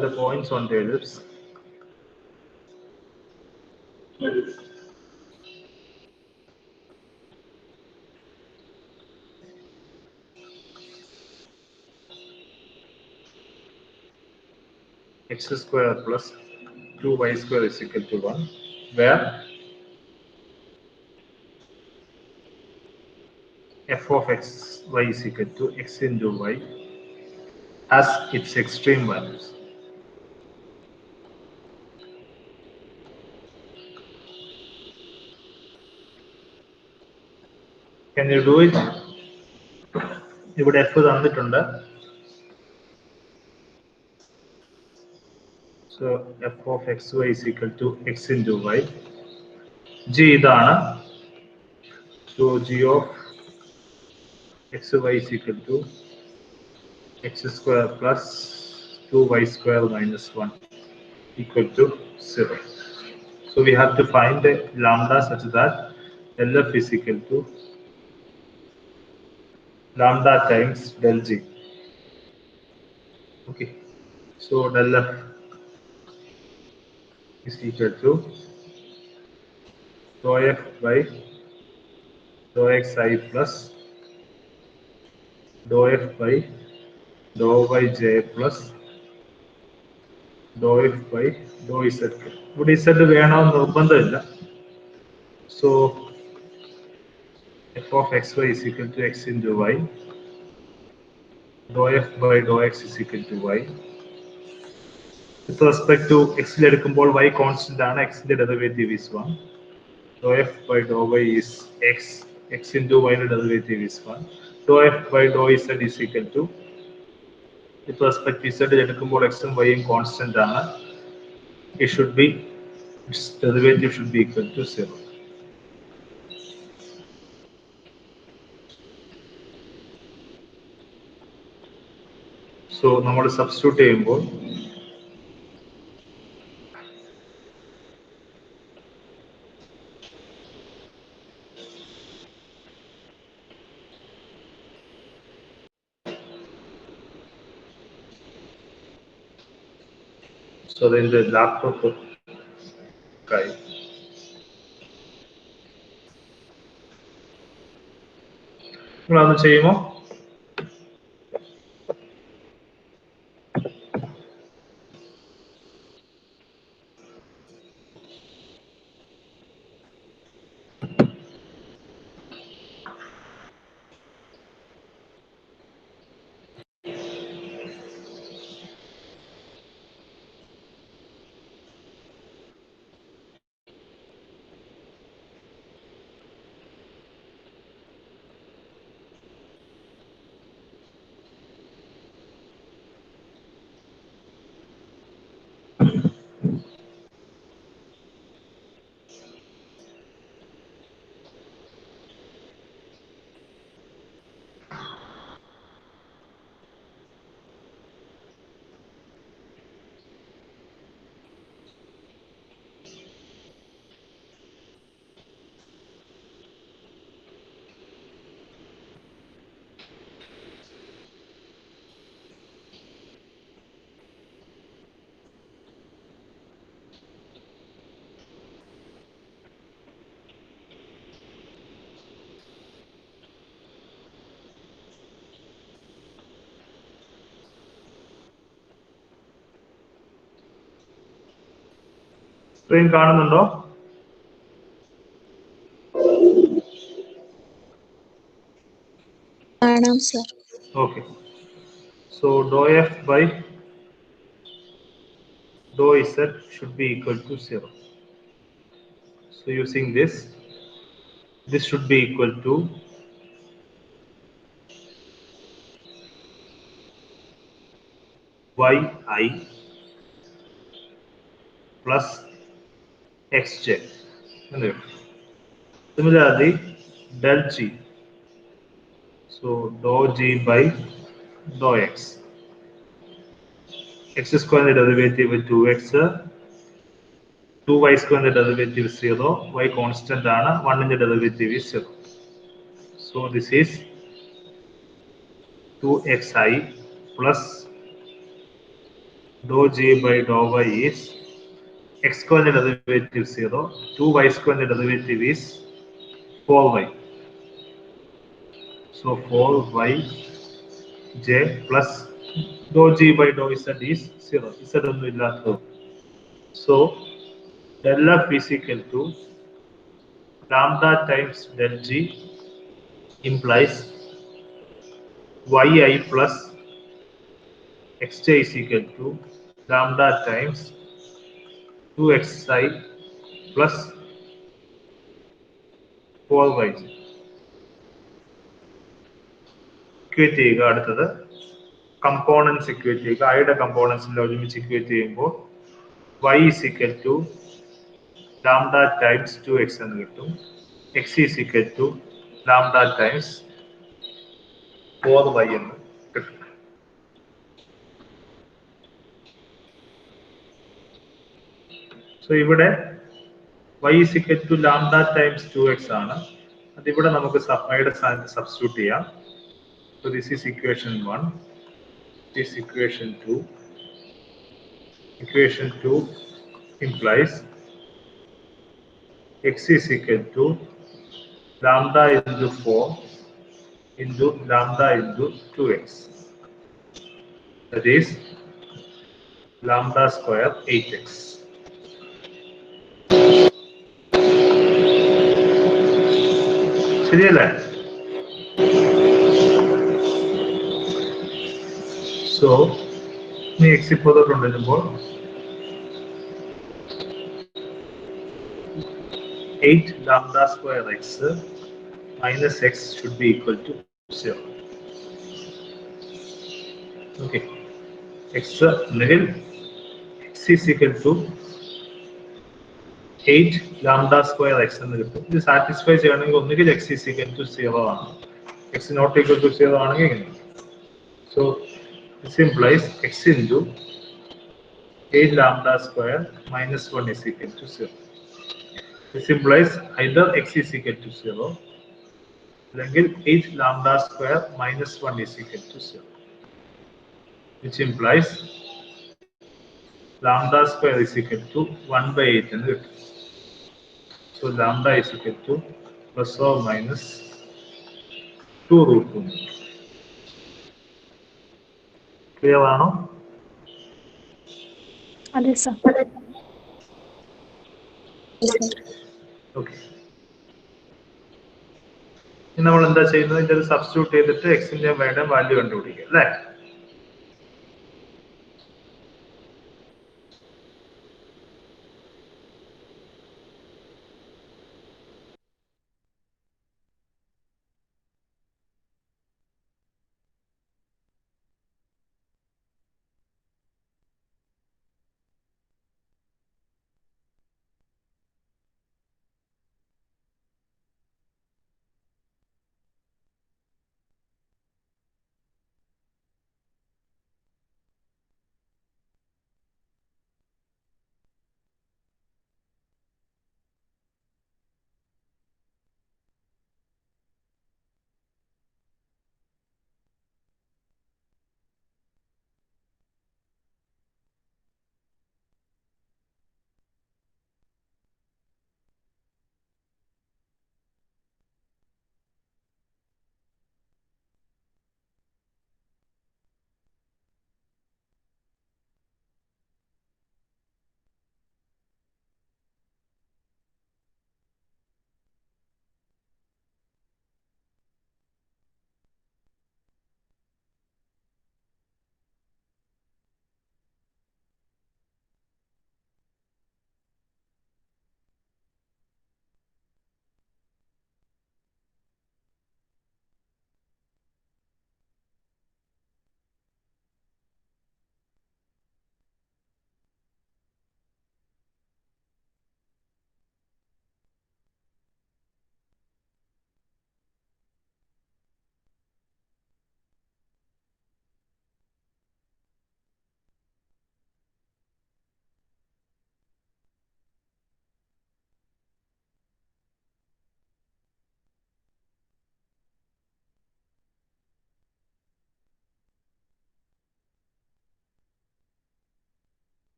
the points on the ellipse. X square plus 2y square is equal to 1, where f of x y is equal to x into y as its extreme values. Can you do it? ഇവിടെ f തന്നിട്ടുണ്ട്. So f of xy is equal to x into y. G ഇതാണ്. So g of xy is equal to x square plus 2y square minus 1 equal to 0. So we have to find the lambda such that LF is equal to lambda times del G. Okay. So del F is equal to dou F by dou xi plus dou F by dou yj plus dou F by dou z. ഇവിടെ z വേണമെന്ന് നിർബന്ധമില്ല. So f of xy is equal to x into y. Dou f by dou x is equal to y. With respect to x എടുക്കുമ്പോൾ y constant ആണ്, x derivative is 1. Dou f by dou y is x, x into y derivative is 1. Dou f by dou z is equal to, with respect to z എടുക്കുമ്പോൾ x ഉം y ഉം constant ആണ്, it should be, its derivative should be equal to 0. So നമ്മൾ substitute ചെയ്യുമ്പോൾ so അതിന്റെ laptop കായി നിങ്ങളത് ചെയ്യുമോ? സ്ക്രീൻ കാണുന്നുണ്ടോ? കാണാം sir. Okay. So dou f by dou z should be equal to 0. So using this should be equal to yi plus xj. Similarly, del g. So dou g by dou x. X square derivative with 2x, 2y square derivative is 0, y constant ആണ്, 1 derivative is 0. So this is 2xi plus dou g by dou y is x square derivative 0, 2y square derivative is 4y. So 4y j plus dou g by dou z is 0. Z ഒന്നും ഇല്ലാത്തത്. So del f is equal to lambda times del g implies yi plus xj is equal to lambda times 2xi plus 4yj. Equate ചെയ്യുക. അടുത്തത് components equate ചെയ്യുക. ഐയുടെ കമ്പോണൻസിൽ ഒരുമിച്ച് equate ചെയ്യുമ്പോൾ y is equal to lambda times 2x എന്ന് കിട്ടും. x is equal to lambda times 4y എന്ന് കിട്ടും. സോ ഇവിടെ y is equal to lambda times 2x ആണ്. അതിവിടെ നമുക്ക് യുടെ സ്ഥാനത്ത് സബ്സ്റ്റിറ്റ്യൂട്ട് ചെയ്യാം. So this is equation 1. This is equation 2. Equation 2 implies x is equal to lambda into 4 into lambda into 2x. That is lambda square 8x. ശരിയല്ലേ? So ഇനി x ഇപ്പോഴത്തോട്ട് കൊണ്ടുവരുമ്പോൾ 8 lambda square x minus x should be equal to 0. Okay. X nil x is equal to 8 lambda square x എന്ന് കിട്ടും. ഇത് satisfy ചെയ്യണമെങ്കിൽ ഒന്നുകിൽ x is equal to 0 ആണ്. x not equal to 0 ആണെങ്കിൽ ഇങ്ങനെ. So this implies x into 8 lambda square minus 1 is equal to 0. This implies either x is equal to 0 അല്ലെങ്കിൽ 8 lambda square minus 1 is equal to 0. Which implies lambda square is equal to 1 by 8 എന്ന് കിട്ടും. So lambda is equal to plus or minus 2 root 2. Clear ആണോ? അതെ sir. Okay. ഇനി നമ്മൾ എന്താ ചെയ്യുന്നത്? ഇത് സബ്സ്റ്റിറ്റ്യൂട്ട് ചെയ്തിട്ട് എക്സിന്റെ വേണ്ട വാല്യൂ കണ്ടുപിടിക്കുക അല്ലേ?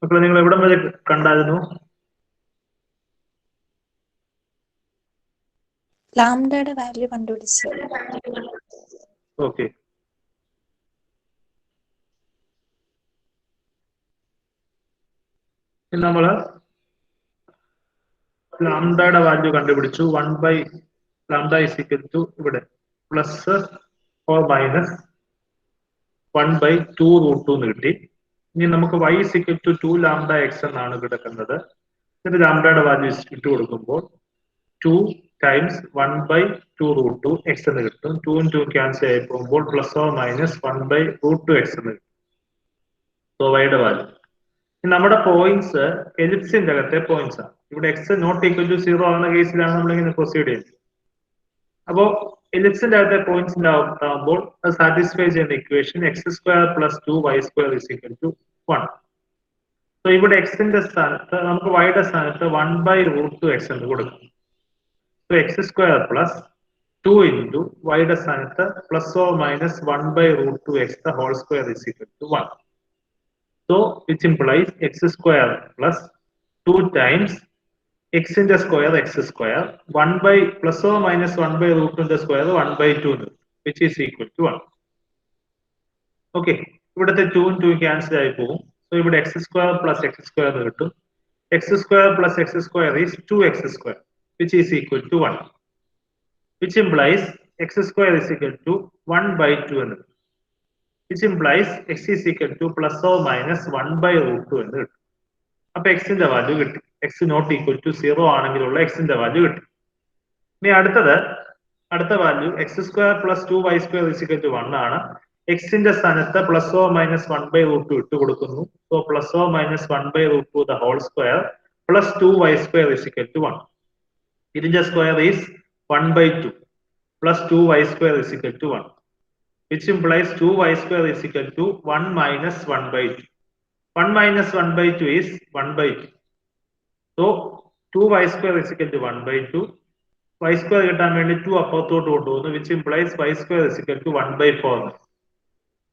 മക്കളെ നിങ്ങൾ എവിടം വരെ കണ്ടായിരുന്നു? ലാംഡയുടെ വാല്യൂ കണ്ടുപിടിച്ചു. ഓക്കെ. നമ്മള് ലാംഡയുടെ വാല്യൂ കണ്ടുപിടിച്ചു. 1 by lambda is equal to ഇവിടെ plus or minus 1 by 2 root 2 എന്ന് കിട്ടി. ഇനി നമുക്ക് y is equal to 2 lambda X എന്നാണ് കിടക്കുന്നത്. എന്നിട്ട് ലാംഡയുടെ വാല്യൂ ഇട്ട് കൊടുക്കുമ്പോൾ 2 ടൈംസ് 1 ബൈ 2 റൂട്ട് 2 എക്സ് എന്ന് കിട്ടും. 2 2 ക്യാൻസൽ ആയി പോകുമ്പോൾ plus or minus 1 by root 2 X എന്ന് കിട്ടും. സോ വൈയുടെ വാല്യൂ. നമ്മുടെ പോയിന്റ്സ് എലിപ്സിന്റെ അകത്തെ പോയിന്റ്സ് ആണ്. ഇവിടെ എക്സ് നോട്ട് ഈക്വൽ ടു 0 ആകുന്ന കേസിലാണ് നമ്മളിങ്ങനെ പ്രൊസീഡ് ചെയ്യുന്നത്. അപ്പോ എലിപ്സിന്റെ അകത്തെ പോയിന്റ്സിന്റെ ആകുമ്പോൾ അത് സാറ്റിസ്ഫൈ ചെയ്യുന്ന equation X square plus 2 Y square is equal to 1. So ഇവിടെ എക്സിന്റെ സ്ഥാനത്ത് നമുക്ക് വൈയുടെ സ്ഥാനത്ത് 1 ബൈ റൂട്ട് 2 എക്സ് എന്ന് കൊടുക്കും. So X square plus 2 into വൈയുടെ സ്ഥാനത്ത് plus or minus 1 by root 2 X the whole square is equal to 1. So which implies x square plus 2 times x into square x square 1 by plus or minus 1 by root into square 1 by 2 which is equal to 1. Okay, ഇവിടുത്തെ 2 ഉം 2 cancel ആയി പോകും. So ഇവിടെ x square plus x square എന്ന് കിട്ടും. x square plus x square is 2x square which is equal to 1, which implies x square is equal to 1 by 2 എന്ന് കിട്ടും. Which implies x is equal to plus or minus 1 by root 2 എന്ന് കിട്ടും. അപ്പൊ എക്സിന്റെ value കിട്ടി. X not equal to 0 ആണെങ്കിലുള്ള എക്സിന്റെ value കിട്ടി. ഇനി അടുത്ത value X square plus 2 Y square is equal to 1 ആണ്. എക്സിന്റെ സ്ഥാനത്ത് plus or minus 1 by root 2 ഇട്ട് കൊടുക്കുന്നു. So plus or minus 1 by root 2 the whole square plus 2 Y square is equal to 1. ഇതിന്റെ square is 1 by 2 plus 2 y square is equal to 1, which implies 2y square is equal to 1 minus 1 by 2. 1 minus 1 by 2 is 1 by 2. So 2y square is equal to 1 by 2. Y square കിട്ടാൻ വേണ്ടി 2 അപ്പുറത്തോട്ട് കൊണ്ടുപോകുന്നു, which implies y square is equal to 1 by 4.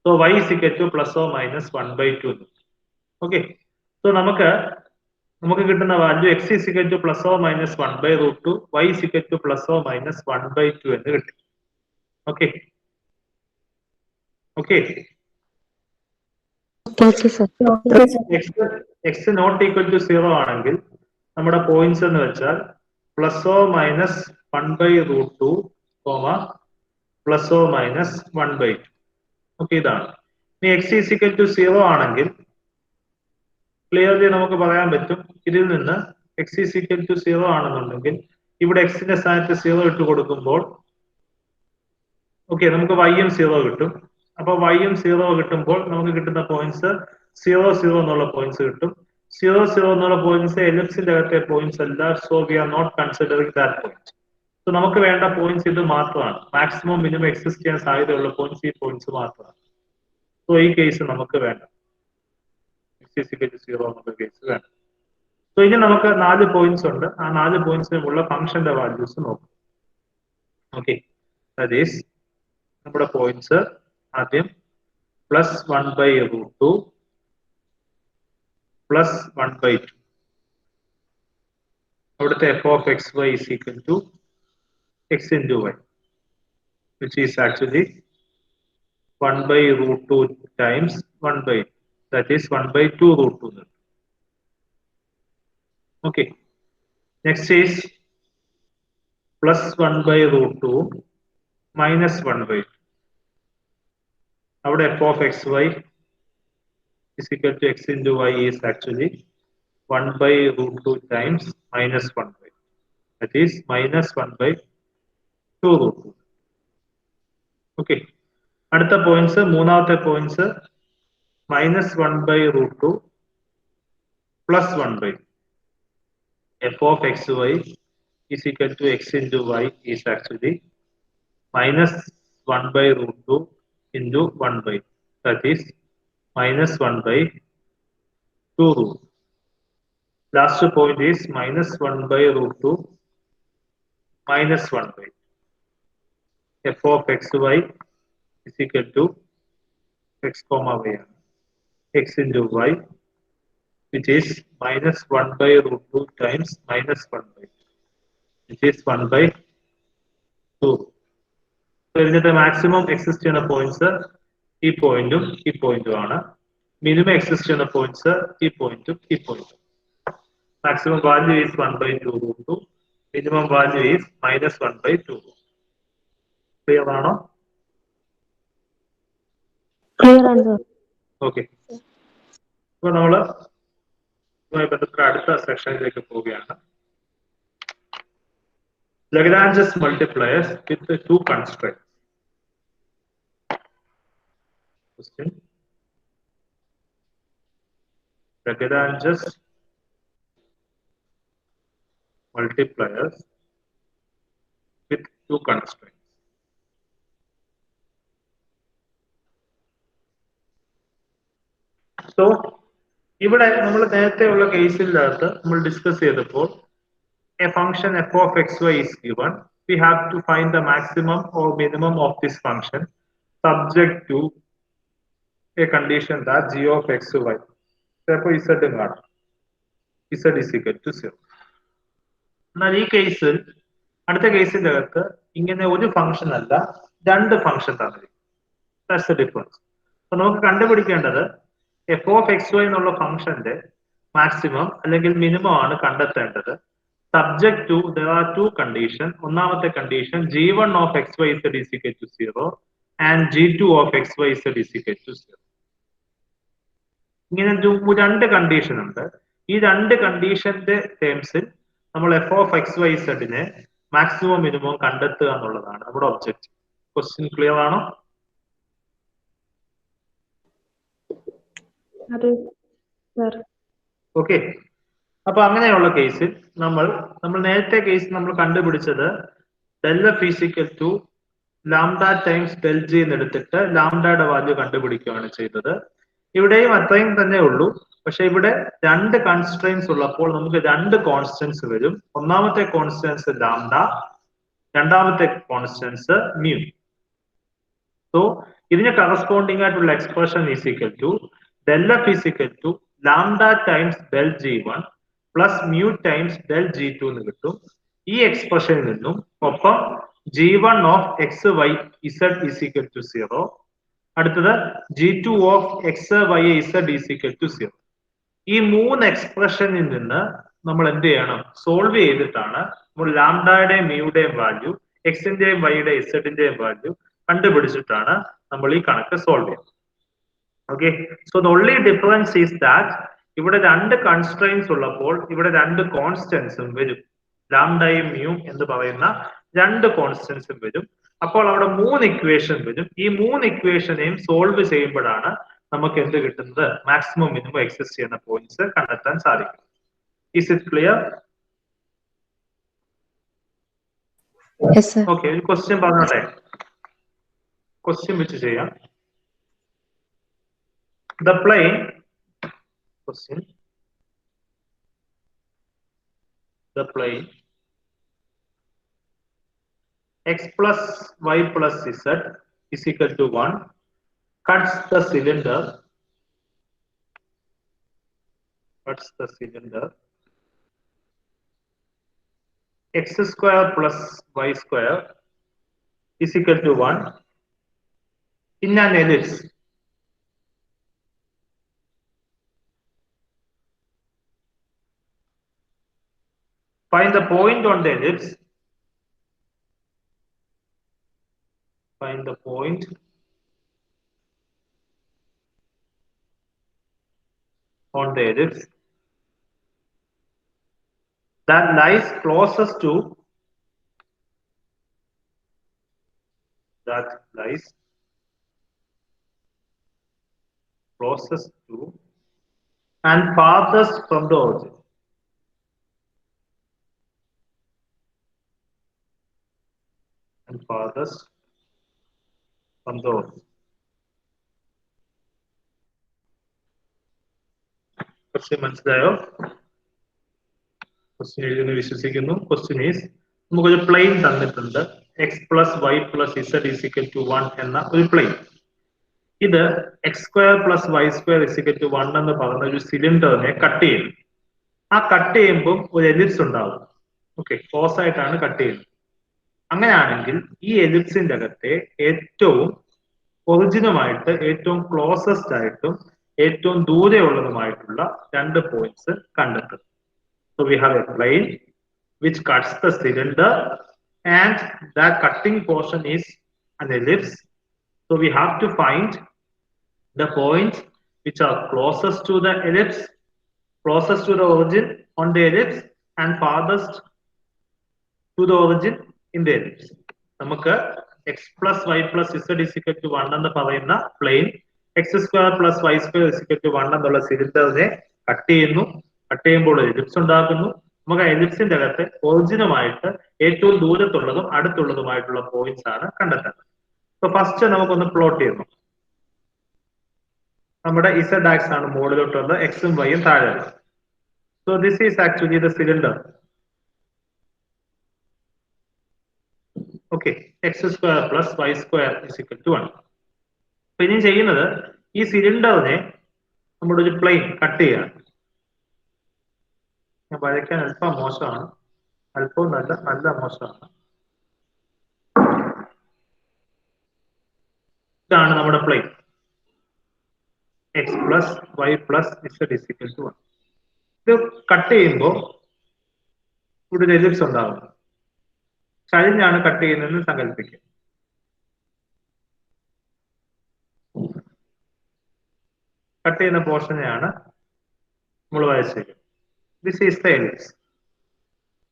So y is equal to plus or minus 1 by 2. Okay. So നമുക്ക് കിട്ടുന്ന value x is equal to plus or minus 1 by root 2, y is equal to plus or minus 1 by 2 എന്ന് കിട്ടും. Okay. Okay. x not equal to 0 ആണെങ്കിൽ നമ്മുടെ points എന്ന് വെച്ചാൽ plus or minus 1 by root 2, plus or minus 1 by 2. Okay, ഇതാണ്. ഇനി x is equal to 0 ആണെങ്കിൽ clearly നമുക്ക് പറയാൻ പറ്റും, ഇതിൽ നിന്ന് x is equal to 0 ആണെന്നുണ്ടെങ്കിൽ ഇവിടെ എക്സിന്റെ സ്ഥാനത്ത് 0 ഇട്ട് കൊടുക്കുമ്പോൾ ഓക്കെ നമുക്ക് y ഉം 0 കിട്ടും. അപ്പൊ y ഉം 0 കിട്ടുമ്പോൾ നമുക്ക് കിട്ടുന്ന പോയിന്റ്സ് 0 0 എന്നുള്ള പോയിന്റ്സ് കിട്ടും. 0 0 എന്നുള്ള പോയിന്റ്സ് എലിപ്സിന്റെ അകത്തെ പോയിന്റ്സ് അല്ല. So we are not considering that point. So നമുക്ക് വേണ്ട പോയിന്റ്സ് ഇത് മാത്രമാണ്. മാക്സിമം മിനിമം എക്സിസ്റ്റ് ചെയ്യാൻ സാധ്യതയുള്ള പോയിന്റ്സ് ഈ പോയിന്റ്സ് മാത്രമാണ്. സോ ഈ കേസ് നമുക്ക് വേണ്ട, x is equal to 0 എന്നുള്ള കേസ് വേണ്ട. സോ ഇനി നമുക്ക് 4 പോയിന്റ്സ് ഉണ്ട്. ആ 4 പോയിന്റ്സിനുള്ള ഫംഗ്ഷന്റെ വാല്യൂസ് നോക്കാം. ഓക്കെ, ദാറ്റ് ഈസ് നമ്മുടെ പോയിന്റ്സ് ആദ്യം plus 1 by root 2 plus 1 by 2. അവിടുത്തെ f of xy is equal to x into y, which is actually 1 by root 2 times 1 by 2. That is 1 by 2 root 2. Okay. Next is plus 1 by root 2 minus 1 by 2. Our f of xy is equal to x into y is actually 1 by root 2 times minus 1 by 2. That is minus 1 by 2 root 2. Okay. അടുത്ത points, മൂന്നാമത്തെ points minus 1 by root 2 plus 1 by 2. f of xy is equal to x into y is actually minus 1 by root 2 into 1 by 2. That is minus 1 by 2 root. Last point is minus 1 by root 2 minus 1 by 2. f of xy is equal to x comma y, x into y which is minus 1 by root 2 times minus 1 by 2, which is 1 by 2. So ഇതിന്റെ maximum exist ചെയ്യുന്ന points ഈ പോയിന്റും ഈ പോയിന്റും ആണ്. Minimum exist ചെയ്യുന്ന points ഈ പോയിന്റും ഈ പോയിന്റും. Maximum value is 1 by 2 root 2. Minimum value is minus 1 by 2. Clear ആണോ? Clear answer. Okay. അപ്പോൾ നമ്മൾ ബന്ധപ്പെട്ട അടുത്ത സെക്ഷനിലേക്ക് പോവുകയാണ്. Lagrange's multipliers with the two constraints. Question. Lagrange's multipliers with two constraints. So, ഇവിടെ നമ്മൾ നേരത്തെ ഉള്ള കേസിനകത്ത് നമ്മൾ ഡിസ്കസ് ചെയ്തപ്പോൾ a function f of xy is given, we have to find the maximum or minimum of this function subject to a condition that g of xy. Therefore, z കാണാം. z is equal to 0. എന്നാൽ ഈ കേസിൽ അടുത്ത കേസിന്റെ അകത്ത് ഇങ്ങനെ ഒരു function അല്ല, രണ്ട് ഫംഗ്ഷൻ തന്നിരിക്കും. That's the difference. അപ്പൊ നമുക്ക് കണ്ടുപിടിക്കേണ്ടത് f of xy എന്നുള്ള ഫംഗ്ഷന്റെ മാക്സിമം അല്ലെങ്കിൽ മിനിമം ആണ് കണ്ടെത്തേണ്ടത്. Subject to, there are two conditions. ഒന്നാമത്തെ condition g1 of xyz is equal to 0 and g2 of xyz is equal to 0. ഇങ്ങനെ രണ്ട് കണ്ടീഷൻ ഉണ്ട്. ഈ രണ്ട് കണ്ടീഷന്റെ ടേംസിൽ നമ്മൾ f of xyz നെ മാക്സിമം മിനിമം കണ്ടെത്തുക എന്നുള്ളതാണ് നമ്മുടെ ഒബ്ജക്റ്റീവ്. ക്വസ്റ്റ്യൻ ക്ലിയർ ആണോ? അതെ സർ. ഓക്കെ. അപ്പൊ അങ്ങനെയുള്ള കേസിൽ നമ്മൾ നേരത്തെ കേസ് നമ്മൾ കണ്ടുപിടിച്ചത് del f is equal to lambda times del g എന്ന് എടുത്തിട്ട് ലാംഡയുടെ വാല്യൂ കണ്ടുപിടിക്കുകയാണ് ചെയ്തത്. ഇവിടെയും അത്രയും തന്നെ ഉള്ളൂ. പക്ഷെ ഇവിടെ രണ്ട് കൺസ്ട്രെയിൻസ് ഉള്ളപ്പോൾ നമുക്ക് രണ്ട് കോൺസ്റ്റൻസ് വരും. ഒന്നാമത്തെ കോൺസ്റ്റൻസ് ലാംഡ, രണ്ടാമത്തെ കോൺസ്റ്റൻസ് മ്യൂ. സോ ഇതിന് കറസ്പോണ്ടിങ് ആയിട്ടുള്ള expression is equal to del f is equal to lambda times del g1 plus mu times del g2 എന്ന് കിട്ടും. ഈ എക്സ്പ്രഷനിൽ നിന്നും ഒപ്പം g1 of xy z is equal to 0, അടുത്തത് g2 of xy z is equal to 0. ഈ മൂന്ന് എക്സ്പ്രഷനിൽ നിന്ന് നമ്മൾ എന്ത് ചെയ്യണം? സോൾവ് ചെയ്തിട്ടാണ് നമ്മൾ ലാംഡയുടെയും മ്യൂയുടെയും വാല്യൂ, എക്സിന്റെയും വൈയുടെയും ഇസഡിന്റെയും വാല്യൂ കണ്ടുപിടിച്ചിട്ടാണ് നമ്മൾ ഈ കണക്ക് സോൾവ് ചെയ്യുന്നത്. Okay. So the only difference is that ഇവിടെ രണ്ട് കൺസ്ട്രെയിൻസ് ഉള്ളപ്പോൾ ഇവിടെ രണ്ട് കോൺസ്റ്റൻസും വരും. ലാംഡയും മ്യൂ എന്ന് പറയുന്ന രണ്ട് കോൺസ്റ്റൻസും വരും. അപ്പോൾ അവിടെ മൂന്ന് ഇക്വേഷൻ വരും. ഈ മൂന്ന് ഇക്വേഷനെയും സോൾവ് ചെയ്യുമ്പോഴാണ് നമുക്ക് എന്ത് കിട്ടുന്നത്? മാക്സിമം മിനിമം എക്സിസ്റ്റ് ചെയ്യുന്ന പോയിന്റ്സ് കണ്ടെത്താൻ സാധിക്കും. Is it clear? ഓക്കെ. ഒരു ക്വസ്റ്റ്യൻ പറഞ്ഞോട്ടെ? ക്വസ്റ്റ്യൻ വെച്ച് ചെയ്യാം. The plane question, the plane x plus y plus z is equal to 1 cuts the cylinder x square plus y square is equal to 1 in an ellipse. Find the point on the ellipse. Find the point on the ellipse that lies closest to and farthest from the origin. And farthest from the origin. Question മനസ്സിലായോ? Question എഴുതുന്ന വിശ്വസിക്കുന്നു. Question is, നമുക്കൊരു plain തന്നിട്ടുണ്ട്. x plus y plus z is equal to 1 എന്ന ഒരു plain. ഇത് x² + y² 1 എന്ന് പറയുന്ന ഒരു സിലിണ്ടറിനെ കട്ട് ചെയ്യും. ആ കട്ട് ചെയ്യുമ്പോൾ ഒരു എലിപ്സ് ഉണ്ടാവും. ഓക്കെ, ക്ലോസ് ആയിട്ടാണ് കട്ട് ചെയ്യുന്നത്. അങ്ങനെയാണെങ്കിൽ ഈ എലിപ്സിന്റെ അകത്തെ ഏറ്റവും ഒറിജിനുമായിട്ട് ഏറ്റവും ക്ലോസസ്റ്റ് ആയിട്ടും ഏറ്റവും ദൂരെയുള്ളതുമായിട്ടുള്ള 2 പോയിന്റ്സ് കണ്ടെത്തും. So we have a plane which cuts the cylinder and that cutting portion is an ellipse. So we have to find the points which are closest to the ellipse, closest to the origin on the ellipse and farthest to the origin in the ellipse. നമുക്ക് x + y + z = 1 എന്ന് പറയുന്ന plain x² + y² = 1 എന്നുള്ള സിലിണ്ടറിനെ cut ചെയ്യുന്നു. Cut ചെയ്യുമ്പോൾ ellipse ഉണ്ടാക്കുന്നു. നമുക്ക് ആ എലിപ്സിന്റെ അകത്ത് ഒറിജിനുമായിട്ട് ഏറ്റവും ദൂരത്തുള്ളതും അടുത്തുള്ളതുമായിട്ടുള്ള പോയിന്റ്സ് ആണ് കണ്ടെത്തുന്നത്. അപ്പൊ ഫസ്റ്റ് നമുക്കൊന്ന് പ്ലോട്ട് ചെയ്യുന്നു. നമ്മുടെ z ആക്സ് ആണ് മുകളിലോട്ടുള്ളത്, എക്സും വൈയും താഴെ. So this is actually the cylinder. Okay, x² + y² = 1. അപ്പൊ ഇനി ചെയ്യുന്നത് ഈ സിലിണ്ടറിനെ നമ്മുടെ ഒരു പ്ലെയിൻ കട്ട് ചെയ്യാണ്. ഞാൻ വരയ്ക്കാൻ അല്പം മോശമാണ്, അല്പവും നല്ല മോശമാണ്. ഇതാണ് നമ്മുടെ പ്ലെയിൻ x + y + z = 1. ഇത് കട്ട് ചെയ്യുമ്പോൾ ഇവിടെ ഒരു എലിപ്സ് ഉണ്ടാകും. ചരിഞ്ഞാണ് കട്ട് ചെയ്യുന്നതെന്ന് സങ്കല്പിക്കുക. കട്ട് ചെയ്യുന്ന പോർഷനെയാണ് നമ്മൾ വരച്ചത്. This is the ellipse.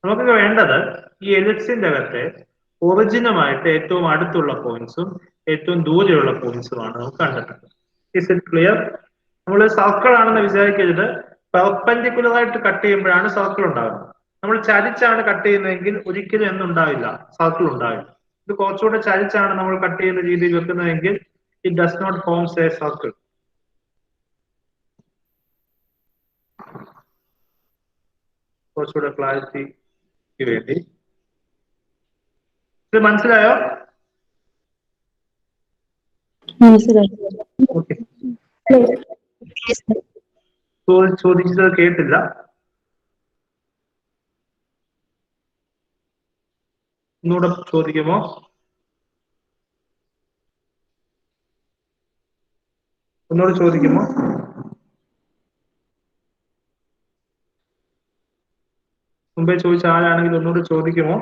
നമുക്ക് വേണ്ടത് ഈ എലിപ്സിന്റെ അകത്തെ ഒറിജിനുമായിട്ട് ഏറ്റവും അടുത്തുള്ള പോയിന്റ്സും ഏറ്റവും ദൂരെയുള്ള പോയിന്റ്സുമാണ് നമുക്ക് കണ്ടെത്തുന്നത്. Is it clear? നമ്മൾ സർക്കിൾ ആണെന്ന് വിചാരിക്കരുത്. പെർപെൻഡിക്കുലർ ആയിട്ട് കട്ട് ചെയ്യുമ്പോഴാണ് സർക്കിൾ ഉണ്ടാകുന്നത്. നമ്മൾ ചരിച്ചാണ് കട്ട് ചെയ്യുന്നതെങ്കിൽ ഒരിക്കലും എന്തുണ്ടാവില്ല, സർക്കിൾ ഉണ്ടാവില്ല. ഇത് കുറച്ചുകൂടെ ചരിച്ചാണ് നമ്മൾ കട്ട് ചെയ്യുന്ന രീതിയിൽ വെക്കുന്നതെങ്കിൽ it does not forms a circle. കുറച്ചുകൂടെ ക്ലാരിറ്റിക്ക് വേണ്ടി ഇത് മനസ്സിലായോ? ഓക്കെ, ചോദിച്ചത് കേട്ടില്ല. ഒന്നുകൂടെ ചോദിക്കുമോ? ഒന്നുകൂടെ ചോദിക്കുമോ? മുമ്പേ ചോദിച്ച ആരാണെങ്കിൽ ഒന്നുകൂടെ ചോദിക്കുമോ?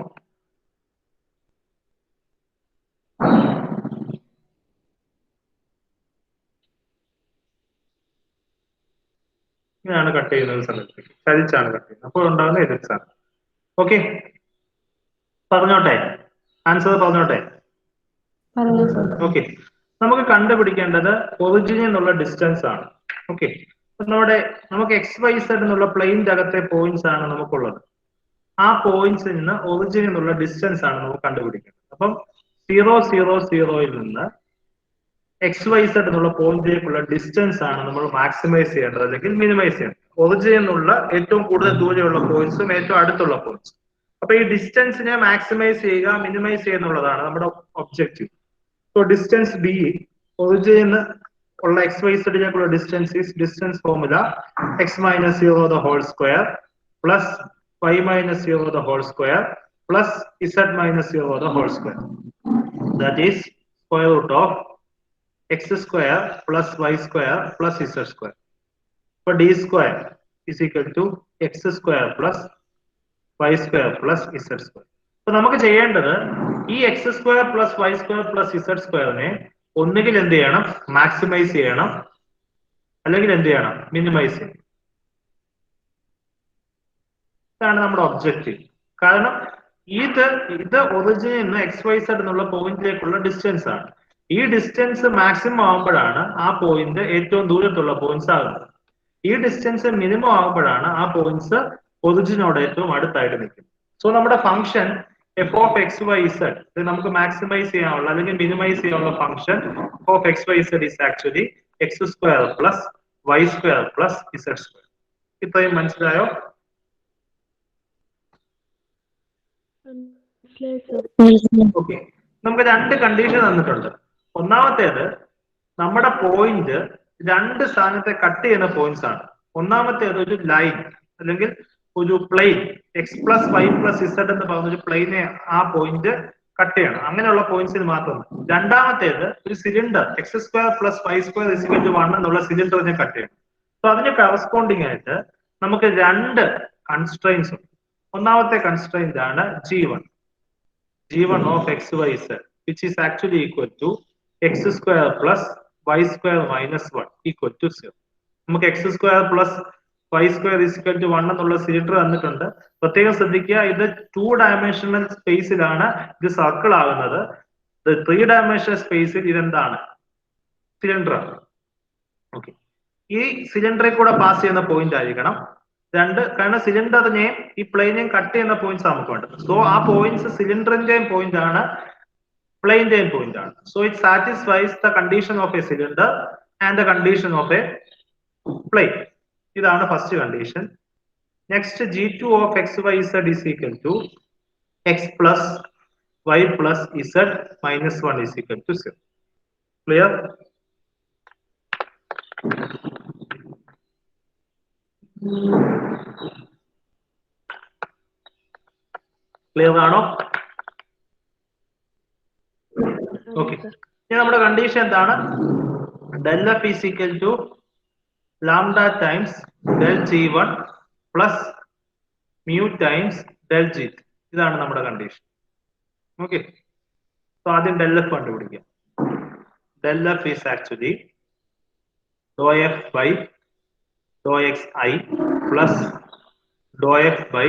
ഇങ്ങനെയാണ് കട്ട് ചെയ്യുന്നത് സ്ഥലത്ത്, ചരിച്ചാണ് കട്ട് ചെയ്യുന്നത്. അപ്പോൾ ഉണ്ടാകുന്ന എലിപ്സാണ്. ഓക്കെ, പറഞ്ഞോട്ടെ, ആൻസർ പറഞ്ഞോട്ടെ. ഓക്കെ, നമുക്ക് കണ്ടുപിടിക്കേണ്ടത് ഒറിജിനിൽ നിന്നുള്ള ഡിസ്റ്റൻസ് ആണ്. ഓക്കെ, നമുക്ക് XYZ എന്നുള്ള പ്ലെയിൻ്റെ അകത്തെ പോയിന്റ്സ് ആണ് നമുക്കുള്ളത്. ആ പോയിന്റ്സിൽ നിന്ന് ഒറിജിനിൽ നിന്നുള്ള ഡിസ്റ്റൻസ് ആണ് നമുക്ക് കണ്ടുപിടിക്കേണ്ടത്. അപ്പം 0, 0, 0യിൽ നിന്ന് XYZ എന്നുള്ള പോയിന്റിലേക്കുള്ള ഡിസ്റ്റൻസ് ആണ് നമ്മൾ മാക്സിമൈസ് ചെയ്യേണ്ടത് അല്ലെങ്കിൽ മിനിമൈസ് ചെയ്യേണ്ടത്. ഒറിജിനിൽ നിന്നുള്ള ഏറ്റവും കൂടുതൽ ദൂരെയുള്ള പോയിന്റ്സും ഏറ്റവും അടുത്തുള്ള പോയിന്റ്സും. അപ്പൊ ഈ ഡിസ്റ്റൻസിനെ മാക്സിമൈസ് ചെയ്യുക, മിനിമൈസ് ചെയ്യുക എന്നുള്ളതാണ് നമ്മുടെ ഒബ്ജക്റ്റീവ്. സോ ഡിസ്റ്റൻസ് ബി, ഒറിജിനിൽ ഉള്ള XYZ-ലേക്കുള്ള distance is distance formula x - 0² + y - 0² + z - 0² that is square root of x² + y² + z². For d² is equal to x² + y² + z². അപ്പൊ നമുക്ക് ചെയ്യേണ്ടത് ഈ x² + y² + z²നെ ഒന്നുകിൽ എന്ത് ചെയ്യണം, മാക്സിമൈസ് ചെയ്യണം, അല്ലെങ്കിൽ എന്ത് ചെയ്യണം, മിനിമൈസ് ചെയ്യണം. ഇതാണ് നമ്മുടെ ഒബ്ജക്റ്റീവ്. കാരണം ഇത് ഒറിജിനിൽ നിന്ന് XYZ എന്നുള്ള പോയിന്റിലേക്കുള്ള ഡിസ്റ്റൻസ് ആണ്. ഈ ഡിസ്റ്റൻസ് മാക്സിമം ആകുമ്പോഴാണ് ആ പോയിന്റ് ഏറ്റവും ദൂരത്തുള്ള പോയിന്റ്സ് ആകുന്നത്. ഈ ഡിസ്റ്റൻസ് മിനിമം ആകുമ്പോഴാണ് ആ പോയിന്റ്സ് ഒറിജിനോട് ഏറ്റവും അടുത്തായിട്ട് നിൽക്കുന്നത്. സോ നമ്മുടെ ഫംഗ്ഷൻ f(x,y,z) ഇത് നമുക്ക് മാക്സിമൈസ് ചെയ്യാനുള്ള അല്ലെങ്കിൽ മിനിമൈസ് ചെയ്യാനുള്ള function f(x,y,z) is actually x² + y² + z². ഇത്രയും മനസ്സിലായോ? ഓക്കെ, നമുക്ക് 2 കണ്ടീഷൻ തന്നിട്ടുണ്ട്. ഒന്നാമത്തേത് നമ്മുടെ പോയിന്റ് രണ്ട് സ്ഥാനത്തെ കട്ട് ചെയ്യുന്ന പോയിന്റ്സ് ആണ്. ഒന്നാമത്തേത് ഒരു ലൈൻ അല്ലെങ്കിൽ ഒരു plane X plus Y plus Z എന്ന് പറയുന്ന ഒരു പ്ലെയിനെ ആ പോയിന്റ് കട്ട് ചെയ്യണം. അങ്ങനെയുള്ള പോയിന്റ്സിന് മാത്രം. രണ്ടാമത്തേത് ഒരു cylinder X square plus Y square is equal to 1 എന്നുള്ള സിലിണ്ടറിനെ കട്ട് ചെയ്യണം. സോ അതിന് കറസ്പോണ്ടിങ് ആയിട്ട് നമുക്ക് രണ്ട് കൺസ്ട്രെയിൻസ് ഉണ്ട്. ഒന്നാമത്തെ കൺസ്ട്രെയിന്റ് ആണ് G1 of xyz, which is actually equal to x square plus y square minus 1 equal to 0. നമുക്ക് x square plus y square is equal to 1 എന്നുള്ള സിലിണ്ടർ തന്നിട്ടുണ്ട്. പ്രത്യേകം ശ്രദ്ധിക്കുക, ഇത് 2 ഡയമെൻഷണൽ സ്പേസിലാണ് ഇത് സർക്കിൾ ആകുന്നത്. 3 ഡയമെൻഷണൽ സ്പേസിൽ ഇതെന്താണ്? സിലിണ്ടർ ആണ്. ഓക്കെ, ഈ സിലിണ്ടറിൽ കൂടെ പാസ് ചെയ്യുന്ന പോയിന്റ് ആയിരിക്കണം രണ്ട്. കാരണം സിലിണ്ടറിനെയും ഈ പ്ലെയിനെയും കട്ട് ചെയ്യുന്ന പോയിന്റ്സ് നമുക്ക് വേണ്ടത്. സോ ആ പോയിന്റ്സ് സിലിണ്ടറിന്റെയും പോയിന്റ് ആണ്, പ്ലെയിന്റെയും പോയിന്റ് ആണ്. So it satisfies the condition of a cylinder and the condition of a plane. ഇതാണ് first condition. Next G2 of xyz is equal to x plus y plus z minus 1 is equal to 0. Clear? Clear ആണോ? Okay, ഇനി നമ്മുടെ condition എന്താണ്? Del F is equal to lambda times del G1 plus mu times del G2. ഇതാണ് നമ്മുടെ condition. Okay, so ആദ്യം del F കണ്ടുപിടിക്കാം. Del F is actually doh F by dou xi plus dou f by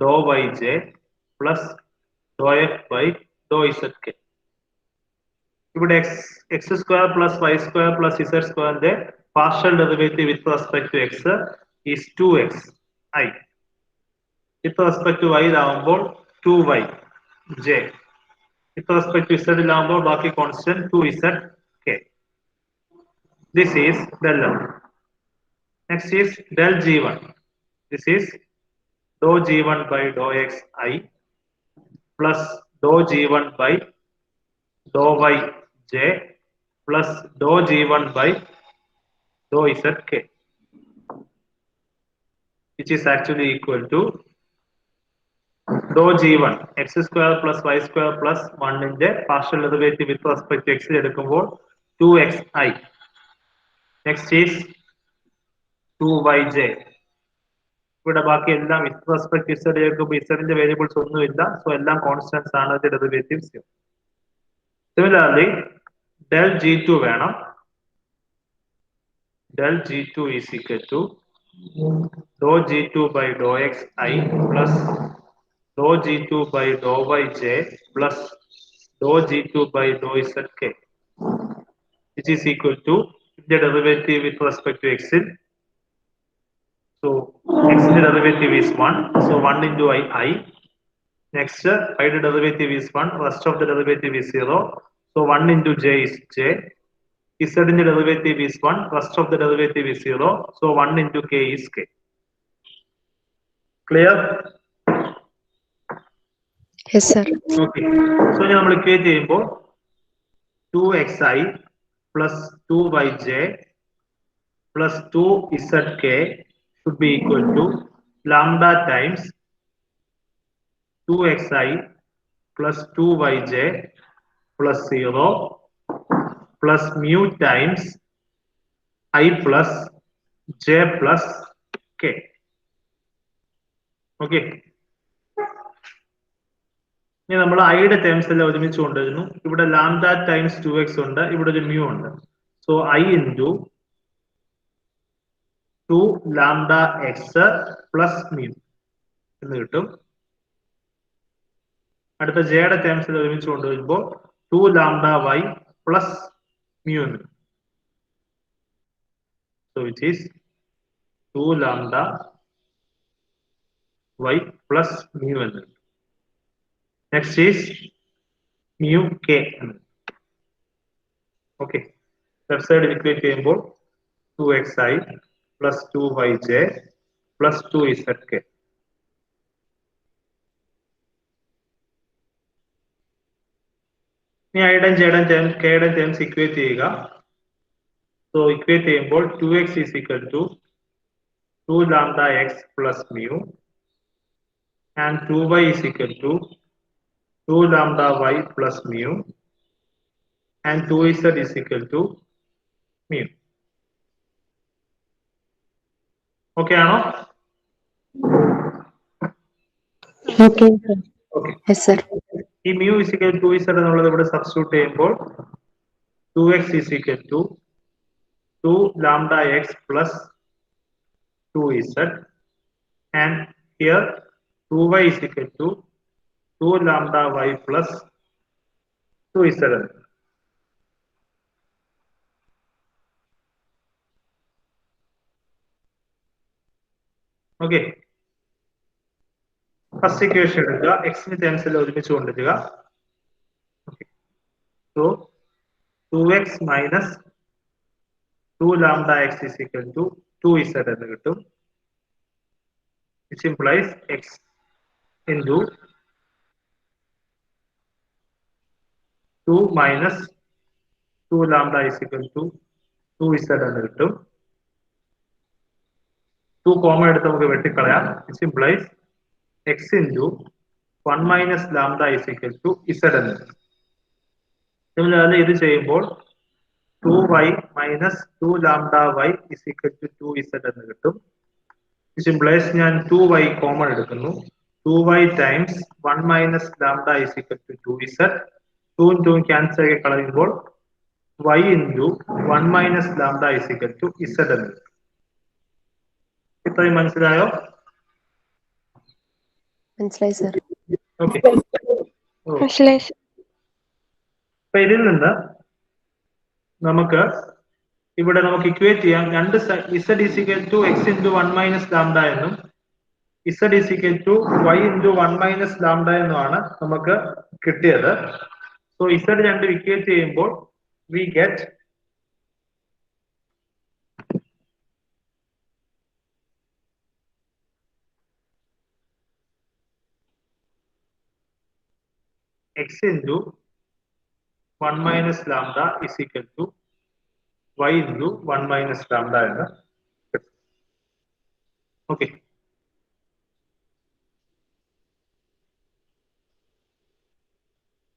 dou yj plus dou f by dou zk. ഇവിടെ x square plus y square plus z square ന്റെ partial derivative with respect to x is 2xi. With respect to y ആവുമ്പോൾ 2yj. With respect to z ആവുമ്പോൾ ബാക്കി constant 2zk. This is del f. Next is del G1. This is dou G1 by dou xi plus dou G1 by dou yj plus dou G1 by dou zk, which is actually equal to dou G1 x square plus y square plus 1 ന്റെ partial derivative with respect to x എടുക്കുമ്പോൾ 2xi. Next is 2yj. ഇവിടെ ബാക്കി എല്ലാം with respect z എടുക്കുമ്പോൾ z ന്റെ variables ഒന്നുമില്ല. So എല്ലാം constants ആണ്, അതിന്റെ ഡെറിവേറ്റീവ്സ്. സിമിലർലി del G2 വേണം. del G2 is equal to dou G2 by dou xi plus dou G2 by dou yj plus dou G2 by dou zk, which is equal to the derivative with respect to x. So x derivative is 1, so 1 into I. Next, y derivative is 1, rest of the derivative is 0, so 1 into j is j. Z in the derivative is 1, rest of the derivative is 0, so 1 into k is k. Clear? Yes, sir. Okay, so now we equate ചെയ്യുമ്പോൾ 2xi plus 2yj plus 2zk should be equal to lambda times 2xi plus 2yj plus 0 plus mu times I plus j plus k. Okay. ഇനി നമ്മൾ ഐയുടെ terms എല്ലാം ഒരുമിച്ച് കൊണ്ടുവരുന്നു. ഇവിടെ lambda times 2x ഉണ്ട്, ഇവിടെ ഒരു മ്യൂ ഉണ്ട്. So I into 2 lambda x plus mu എന്ന് കിട്ടും. അടുത്ത ജെയുടെ ടേംസിൽ ഒരുമിച്ച് കൊണ്ടുവരുമ്പോൾ 2 lambda y plus mu എന്ന്. So which is 2 lambda y plus mu എന്ന്. Next is mu k. Okay, left side equate ചെയ്യുമ്പോൾ 2xi plus 2yj plus 2zk. ഇനി ഐയുടെ ജെയുടെ കെയുടെ ടേംസ് ഇക്വേറ്റ് ചെയ്യുക. സോ ഇക്വേറ്റ് ചെയ്യുമ്പോൾ 2x is equal to 2 lambda x plus mu and 2y is equal to 2 lambda y plus mu and 2z is equal to mu. Okay ആണോ? Okay, sir. Okay. Yes, sir. ഈ mu is equal to 2z എന്നുള്ളത് ഇവിടെ substitute ചെയ്യുമ്പോൾ 2x is equal to 2 lambda x plus 2z and here 2y is equal to 2 lambda y plus 2z. Okay. First equation എടുക്കുക, x ന് ടേംസിൽ ഒരുമിച്ച് കൊണ്ടുവരിക. So 2x minus 2 lambda x is equal to 2z എന്ന് കിട്ടും. Which implies x into 2 minus 2 lambda is equal to 2z എന്ന് കിട്ടും. 2 common എടുത്ത് നമുക്ക് വെട്ടിക്കളയാം. Which implies x into 1 minus lambda is equal to z എന്ന് കിട്ടും. Similarly, ഇത് ചെയ്യുമ്പോൾ 2y minus 2 lambda y is equal to 2z എന്ന് കിട്ടും. Which implies ഞാൻ 2y കോമൺ എടുക്കുന്നു. 2y times 1 minus lambda is equal to 2z. 2 ഉം 2 cancel ആക്കി കളയുമ്പോൾ y into 1 minus lambda is equal to z എന്ന് കിട്ടും. ഇത്രയും മനസ്സിലായോ? മനസ്സിലായി സർ. ഓക്കെ. മനസ്സിലായി. അപ്പൊ ഇതിൽ നിന്ന് നമുക്ക് ഇവിടെ നമുക്ക് ഇക്വേറ്റ് ചെയ്യാം. രണ്ട് z is equal to x into 1 minus lambda എന്നും z is equal to y into 1 minus lambda എന്നുമാണ് നമുക്ക് കിട്ടിയത്. സോ z രണ്ടും ഇക്വേറ്റ് ചെയ്യുമ്പോൾ we get x into 1 minus lambda is equal to y into 1 minus lambda എന്ന് കിട്ടും. Okay.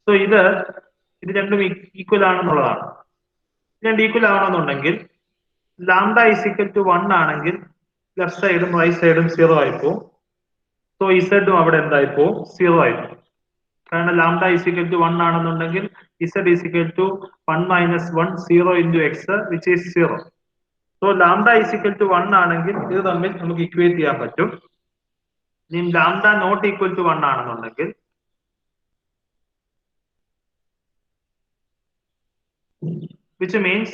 So ഇത് രണ്ടും ഈക്വൽ ആണെന്നുള്ളതാണ്. രണ്ട് ഈക്വൽ ആവണമെന്നുണ്ടെങ്കിൽ ലാംഡ is equal to 1 ആണെങ്കിൽ ലെഫ്റ്റ് സൈഡും റൈറ്റ് സൈഡും 0 ആയിപ്പോ. സോ ഇസഡും അവിടെ എന്തായിപ്പോ 0 ആയിപ്പോ. കാരണം ലാംഡ is equal to 1 ആണെന്നുണ്ടെങ്കിൽ z is equal to 1 minus 1 0 into x which is 0. So lambda is equal to 1 ആണെങ്കിൽ ഇത് തമ്മിൽ നമുക്ക് ഇക്വേറ്റ് ചെയ്യാൻ പറ്റും. ഇനി ലാംഡ നോട്ട് ഈക്വൽ ടു 1 ആണെന്നുണ്ടെങ്കിൽ which means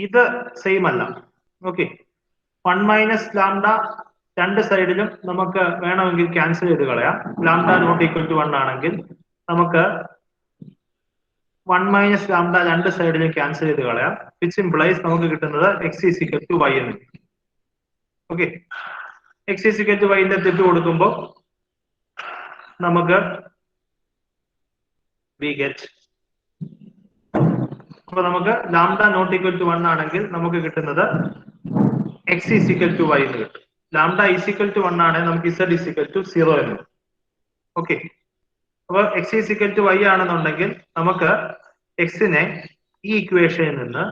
ഇത് സെയിം അല്ല. ഓക്കെ. 1 മൈനസ് ലാംഡ രണ്ട് സൈഡിലും നമുക്ക് വേണമെങ്കിൽ ക്യാൻസൽ ചെയ്ത് കളയാം. ലാംഡ നോട്ട് ഈക്വൽ ടു 1 ആണെങ്കിൽ നമുക്ക് 1 മൈനസ് ലാംഡ രണ്ട് സൈഡിലും ക്യാൻസൽ ചെയ്ത് കളയാം. വിച്ച് ഇംപ്ലൈസ് നമുക്ക് കിട്ടുന്നത് x is equal to y എന്ന്. Okay. x is equal to y ന്റെ തെറ്റ് കൊടുക്കുമ്പോൾ നമുക്ക് we get, അപ്പൊ നമുക്ക് ലാംഡ നോട്ട് ഈക്വൽ ടു 1 ആണെങ്കിൽ നമുക്ക് കിട്ടുന്നത് x is equal to y എന്ന് കിട്ടും. ലാംഡ is equal to 1 ആണെങ്കിൽ നമുക്ക് z is equal to 0 എന്ന് കിട്ടും. ഓക്കെ. അപ്പൊ x is equal to y ആണെന്നുണ്ടെങ്കിൽ നമുക്ക് x നെ ഈ ഇക്വേഷനിൽ നിന്ന്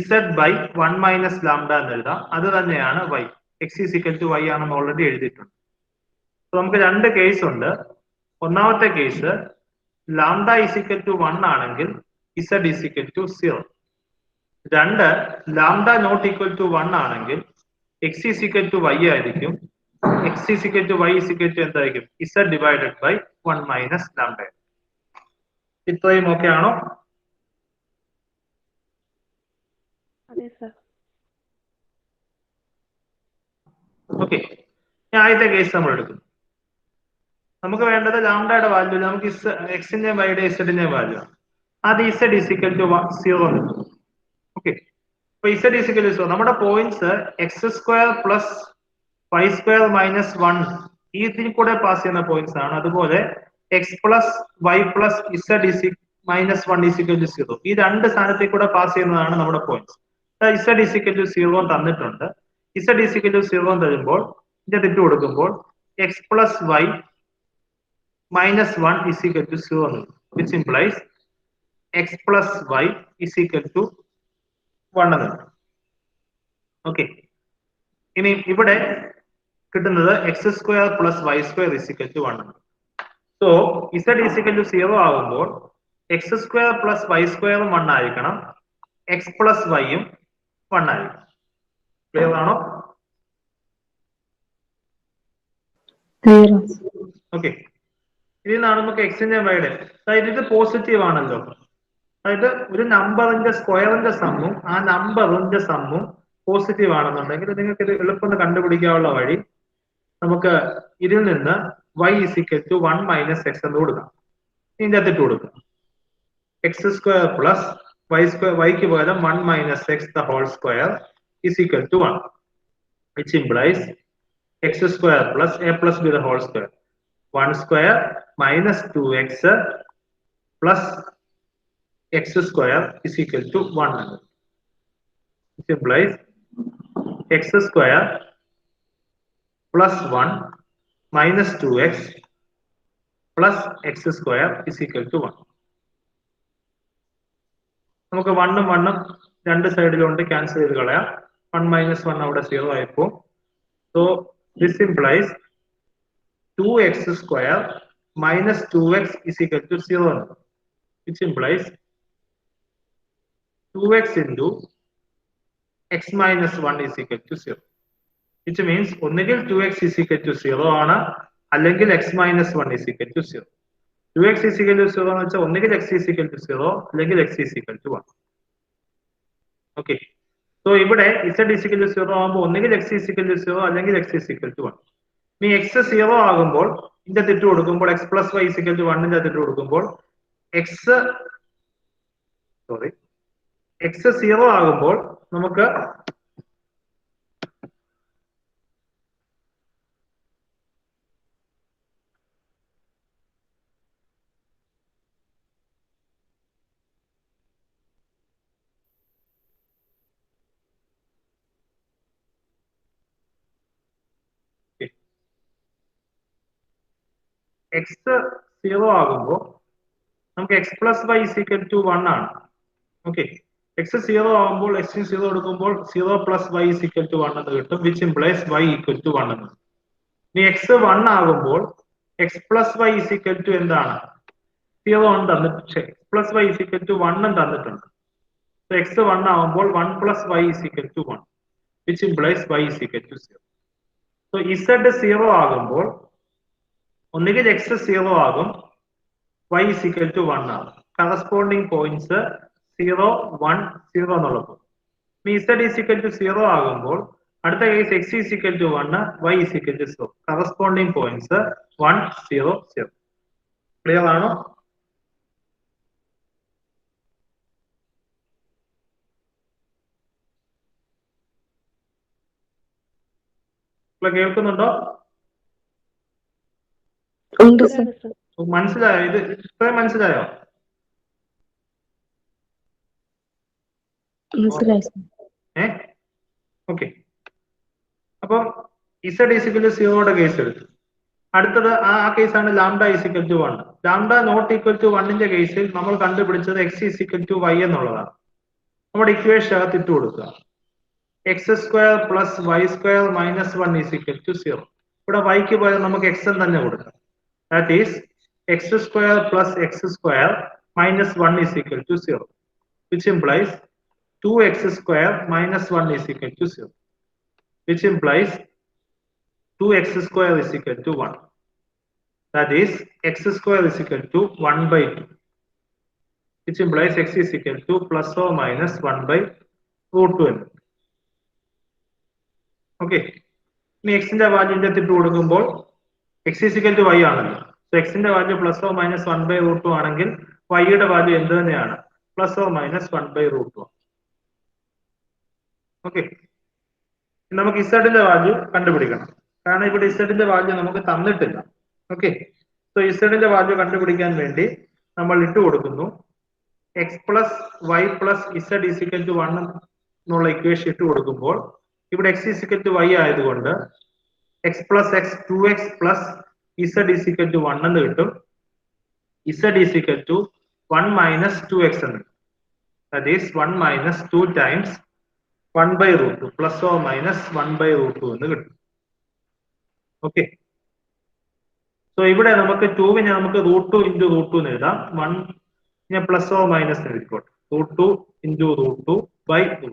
z by 1 minus ലാംഡ എന്ന് എഴുതാം. അത് തന്നെയാണ് y. x is equal to y ആണെന്ന് ഓൾറെഡി എഴുതിയിട്ടുണ്ട്. അപ്പൊ നമുക്ക് രണ്ട് കേസ് ഉണ്ട്. ഒന്നാമത്തെ case lambda is equal to 1 ആണെങ്കിൽ z is equal to 0. രണ്ട് ലാംഡ നോട്ട് ഈക്വൽ ടു 1 ആണെങ്കിൽ x is equal to y ആയിരിക്കും. x is equal to y is equal to എന്തായിരിക്കും? z divided by 1 minus lambda. ഇത്രയും okay ആണോ? അതെ sir. Okay. ആദ്യത്തെ case നമ്മൾ എടുക്കുന്നു. നമുക്ക് വേണ്ടത് ലാംഡയുടെ വാല്യൂ നമുക്ക് എക്സിന്റെയും വൈയുടെ ഇസഡിന്റെയും വാല്യൂ ആണ്. അത് z is equal to 0 കിട്ടും. ഓക്കെ. അപ്പൊ z is equal to 0. നമ്മുടെ points x² plus y² minus 1 ഇതിൽ കൂടെ പാസ് ചെയ്യുന്ന പോയിന്റ്സ് ആണ്. അതുപോലെ x plus y plus z is -1 is equal to 0. ഈ രണ്ട് സ്ഥാനത്തിൽ കൂടെ പാസ് ചെയ്യുന്നതാണ് നമ്മുടെ point. z is equal to 0 തന്നിട്ടുണ്ട്. z is equal to 0 തരുമ്പോൾ ഇതിന്റെ ഇട്ട് കൊടുക്കുമ്പോൾ x plus y minus 1 is equal to 0, which implies x plus y is equal to 1 എന്നാണ്. ഓക്കെ, ഇനി ഇവിടെ കിട്ടുന്നത് x square plus y square is equal to 1 ആണ്. So z is equal to 0 ആകുമ്പോൾ x square plus y square 1 ആയിരിക്കണം, x plus y യും 1 ആയിരിക്കണം. Clear ആണോ? ഓക്കെ, ഇതിൽ നിന്നാണ് നമുക്ക് എക്സിന്റെ വൈയുടെ, അതായത് ഇത് പോസിറ്റീവ് ആണല്ലോ, അതായത് ഒരു നമ്പറിന്റെ സ്ക്വയറിന്റെ സമ്മും ആ നമ്പറിന്റെ സമ്മും പോസിറ്റീവ് ആണെന്നുണ്ടെങ്കിൽ നിങ്ങൾക്ക് ഇത് എളുപ്പം കണ്ടുപിടിക്കാനുള്ള വഴി നമുക്ക് ഇതിൽ നിന്ന് y is equal to 1 minus x എന്ന് കൊടുക്കാം. ഇതിന്റെ അകത്തിട്ട് കൊടുക്കാം x square plus y square, y ക്ക് പകരം 1 minus x the whole square is equal to 1, which implies x square plus a plus b the whole square, 1 square minus 2x plus x square is equal to 1, which implies x square plus 1 minus 2x plus x square is equal to 1. നമുക്ക് 1 ഉം 1 ഉം രണ്ട് സൈഡിലുണ്ട്, cancel ചെയ്ത് കളയാം. 1 minus 1 അവിടെ 0 ആയിപ്പോ. So this implies 2x square minus 2x is equal to 0, which implies 2x into x minus 1 is equal to 0, which means ഒന്നുകിൽ 2x is equal to 0 ആണ്, അല്ലെങ്കിൽ x minus 1 is equal to 0. 2x is equal to 0 എന്ന് വെച്ചാൽ ഒന്നുകിൽ x is equal to 0 അല്ലെങ്കിൽ x is equal to 1. Okay, so ഇവിടെ z is equal to 0 ആകുമ്പോൾ ഒന്നുകിൽ x is equal to 0 അല്ലെങ്കിൽ x is equal to 1. ഇനി x 0 ആകുമ്പോൾ ഇതിന്റെ തിട്ട് കൊടുക്കുമ്പോൾ x plus y is equal to 1 ന്റെ തിട്ട് കൊടുക്കുമ്പോൾ x 0 ആകുമ്പോൾ നമുക്ക് x 0 ആകുമ്പോൾ നമുക്ക് x plus y is equal to 1 ആണ്. ഓക്കെ, x 0 ആകുമ്പോൾ x 0 എടുക്കുമ്പോൾ 0 plus y is equal to 1 എന്ന് കിട്ടും, which implies y equal to 1 എന്ന്. ഇനി x 1 ആകുമ്പോൾ x plus y is equal to എന്താണ്? 0 എന്ന് തന്നിട്ട് x plus y is equal to 1 എന്ന് തന്നിട്ടുണ്ട്. So x 1 ആകുമ്പോൾ 1 plus y is equal to 1, which implies y is equal to 0. So z 0 ആകുമ്പോൾ ഒന്നുകിൽ x 0 ആകും, y is equal to 1 ആകും. Corresponding points 0, 1, 0 എന്നുള്ളപ്പോൾ z is equal to 0 ആകുമ്പോൾ അടുത്ത case x is equal to 1, y is equal to 0. Corresponding points 1, 0, 0. Clear ആണോ? കേൾക്കുന്നുണ്ടോ? മനസ്സിലായോ? ഇത് ഇത്രയും മനസ്സിലായോ? ഓക്കെ, അപ്പം z is equal to 0 case എടുത്തു. അടുത്തത് ആ കേസാണ് lambda is equal to 1. Lambda not equal to 1ന്റെ കേസിൽ നമ്മൾ കണ്ടുപിടിച്ചത് x is equal to y എന്നുള്ളതാണ്. നമ്മുടെ ഇക്വേഷൻ അകത്ത് ഇട്ട് കൊടുക്കുക x square plus y square minus 1 is equal to 0. ഇവിടെ y ക്ക് പകരം നമുക്ക് x എന്ന് തന്നെ കൊടുക്കാം. That is x square plus x square minus 1 is equal to 0, which implies 2x square minus 1 is equal to 0, which implies 2x square is equal to 1. That is x square is equal to 1 by 2, which implies x is equal to plus or minus 1 by root 2. Okay. ഇനി x ന്റെ വാല്യൂന്റെ ഇട്ട് കൊടുക്കുമ്പോൾ x is equal to y ആണല്ലോ. So x ന്റെ value plus or minus 1 by root 2 ആണെങ്കിൽ y യുടെ value എന്ത് തന്നെയാണ്? Plus or minus 1 by root 2. Okay, നമുക്ക് z ന്റെ വാല്യൂ കണ്ടുപിടിക്കണം. കാരണം ഇവിടെ z ന്റെ വാല്യൂ നമുക്ക് തന്നിട്ടില്ല. ഓക്കെ, സോ z ന്റെ വാല്യൂ കണ്ടുപിടിക്കാൻ വേണ്ടി നമ്മൾ ഇട്ട് കൊടുക്കുന്നു X plus Y plus Z is equal to 1 എന്നുള്ള ഇക്വേഷൻ ഇട്ട് കൊടുക്കുമ്പോൾ ഇവിടെ X is equal to Y ആയതുകൊണ്ട് X plus X 2x plus Z is equal to 1 എന്ന് കിട്ടും. Z is equal to 1 minus 2x എന്ന്. That is 1 minus 2 times 1/√2 plus or minus 1/√2 എന്ന് കിട്ടും. ഓക്കെ, സോ ഇവിടെ നമുക്ക് 2വിനെ നമുക്ക് √2 ഇൻറ്റു √2 എന്ന് എഴുതാം. 1 പ്ലസ് ഓർ മൈനസ് എഴുതിക്കോട്ടെ. √2 ഇൻറ്റു √2 ബൈ √2.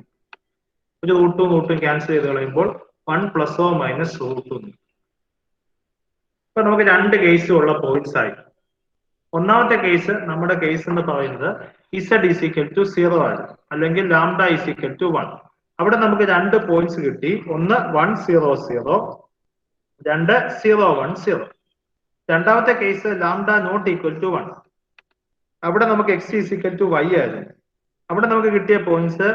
ഒരു √2 ക്യാൻസൽ ചെയ്ത് കളയുമ്പോൾ 1 പ്ലസ് ഓർ മൈനസ് √2 എന്ന്. ഇപ്പൊ നമുക്ക് രണ്ട് കേസ് ഉള്ള പോയിന്റ്സ് ആയി. ഒന്നാമത്തെ കേസ്, നമ്മുടെ കേസ് എന്ന് പറയുന്നത് ഇസഡ് ഈസ് ഈക്വൽ ടു 0 ആണ്, അല്ലെങ്കിൽ ലാംഡ ഈസ് ഈക്വൽ ടു 1. അവിടെ നമുക്ക് രണ്ട് പോയിന്റ്സ് കിട്ടി. ഒന്ന് 1 0 0, രണ്ട് 0 1 0. രണ്ടാമത്തെ case lambda not equal to 1. അവിടെ നമുക്ക് X is equal to Y ആയിരുന്നു. അവിടെ നമുക്ക് കിട്ടിയ points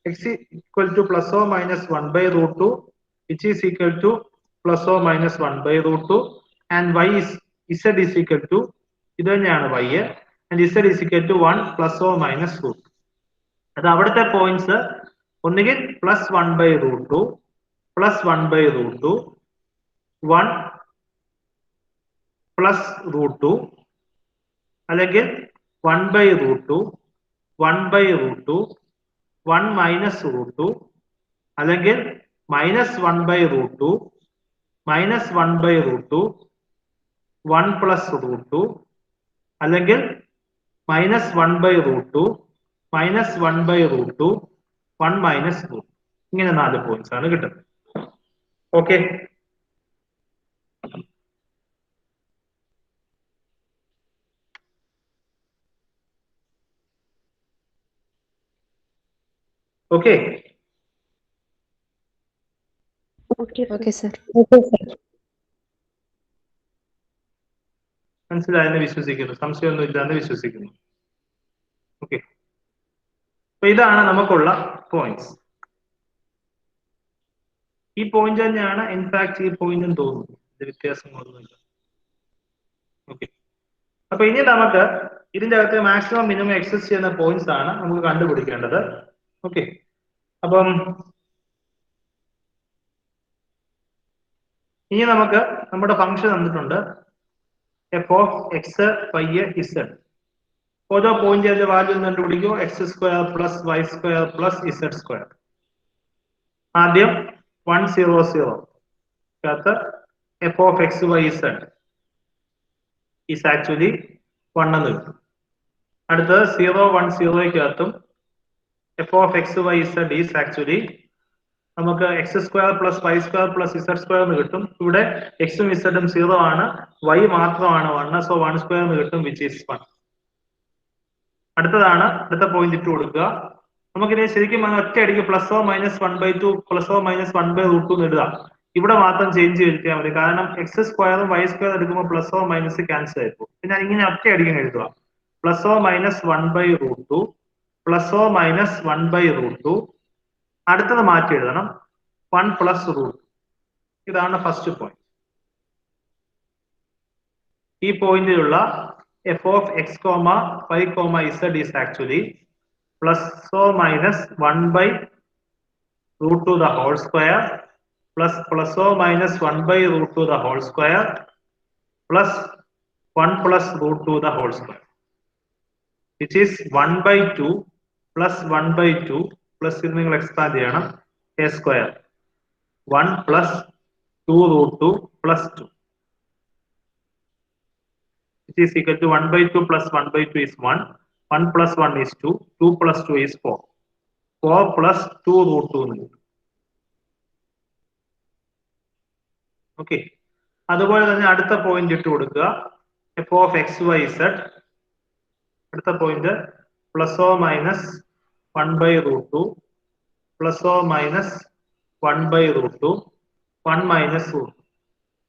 X equal to plus or minus 1/√2, which is equal to plus or minus 1/√2, and Y Z is equal to ഇത് തന്നെയാണ് Y, and Z is equal to 1 plus or minus √2. അത് അവിടുത്തെ points ഒന്നുകിൽ plus 1/√2, plus 1/√2, 1 plus √2, അല്ലെങ്കിൽ 1/√2, 1/√2, 1 minus √2, അല്ലെങ്കിൽ minus 1/√2, minus 1/√2, 1 plus √2, അല്ലെങ്കിൽ minus 1/√2, minus 1/√2, 1 minus √2. ഇങ്ങനെ 4 points ആണ് കിട്ടുന്നത്. Okay, okay, okay sir. മനസ്സിലായെന്ന് വിശ്വസിക്കുന്നു. സംശയമൊന്നും ഇല്ലാന്ന് വിശ്വസിക്കുന്നു. ഓക്കെ, അപ്പൊ ഇതാണ് നമുക്കുള്ള പോയിന്റ്സ്. ഈ പോയിന്റ് തന്നെയാണ് ഇൻഫാക്ട് ഈ പോയിന്റും തോന്നുന്നു. ഇത് വ്യത്യാസങ്ങളൊന്നുമില്ല. ഓക്കെ, അപ്പൊ ഇനി നമുക്ക് ഇതിന്റെ അകത്ത് മാക്സിമം മിനിമം എക്സിസ്റ്റ് ചെയ്യുന്ന പോയിന്റ്സ് ആണ് നമുക്ക് കണ്ടുപിടിക്കേണ്ടത്. ഓക്കെ, അപ്പം ഇനി നമുക്ക് നമ്മുടെ ഫംഗ്ഷൻ തന്നിട്ടുണ്ട് F of X Y Z. ഓരോ പോയിന്റ് അതിന്റെ വാല്യൂ കണ്ടുപിടിക്കൂ. x² plus y² plus z². ആദ്യം 1 0 0 F of X Y Z is actually 1 എന്ന് കിട്ടും. അടുത്തത് 0 1 0 F of X Y Z is actually നമുക്ക് x² plus y² plus z² എന്ന് കിട്ടും. ഇവിടെ എക്സും ഇസഡും 0 ആണ്, y മാത്രമാണ് 1, സോ 1² എന്ന് കിട്ടും, വിച്ച് ഈസ് 1. അടുത്തതാണ് അടുത്ത പോയിന്റ് ഇട്ട് കൊടുക്കുക. നമുക്കിത് ശരിക്കും ഒറ്റ അടിക്ക് plus or minus 1/2 plus or minus 1/√2 എന്ന് എഴുതാം. ഇവിടെ മാത്രം ചേഞ്ച് വരുത്തിയാൽ മതി, കാരണം x² y² എടുക്കുമ്പോൾ പ്ലസ് ഓർ മൈനസ് ക്യാൻസൽ ആയിപ്പോ. പിന്നെ ഇങ്ങനെ ഒറ്റ അടിക്കാൻ എഴുതുക. Plus or minus 1/√2 plus or minus 1/√2. അടുത്തത് മാറ്റി എഴുതണം 1 പ്ലസ് √2. ഇതാണ് ഫസ്റ്റ് പോയിന്റ്. ഈ പോയിന്റിലുള്ള F of X comma Y comma Z is actually plus or minus 1/√2 the whole square plus or minus 1/√2 the whole square plus 1 plus √2 the whole square, which is 1/2 plus 1/2 plus ഇത് നിങ്ങൾ expand ചെയ്യണം a square 1 plus 2√2 plus 2, which is equal to 1/2 plus 1/2 is 1, 1 plus 1 is 2, 2 plus 2 is 4, 4 plus 2√2. ഓക്കെ, അതുപോലെ തന്നെ അടുത്ത point ഇട്ട് കൊടുക്കുക. F of X Y Z. അടുത്ത point plus or minus 1/√2 plus or minus 1/√2 1 minus √2.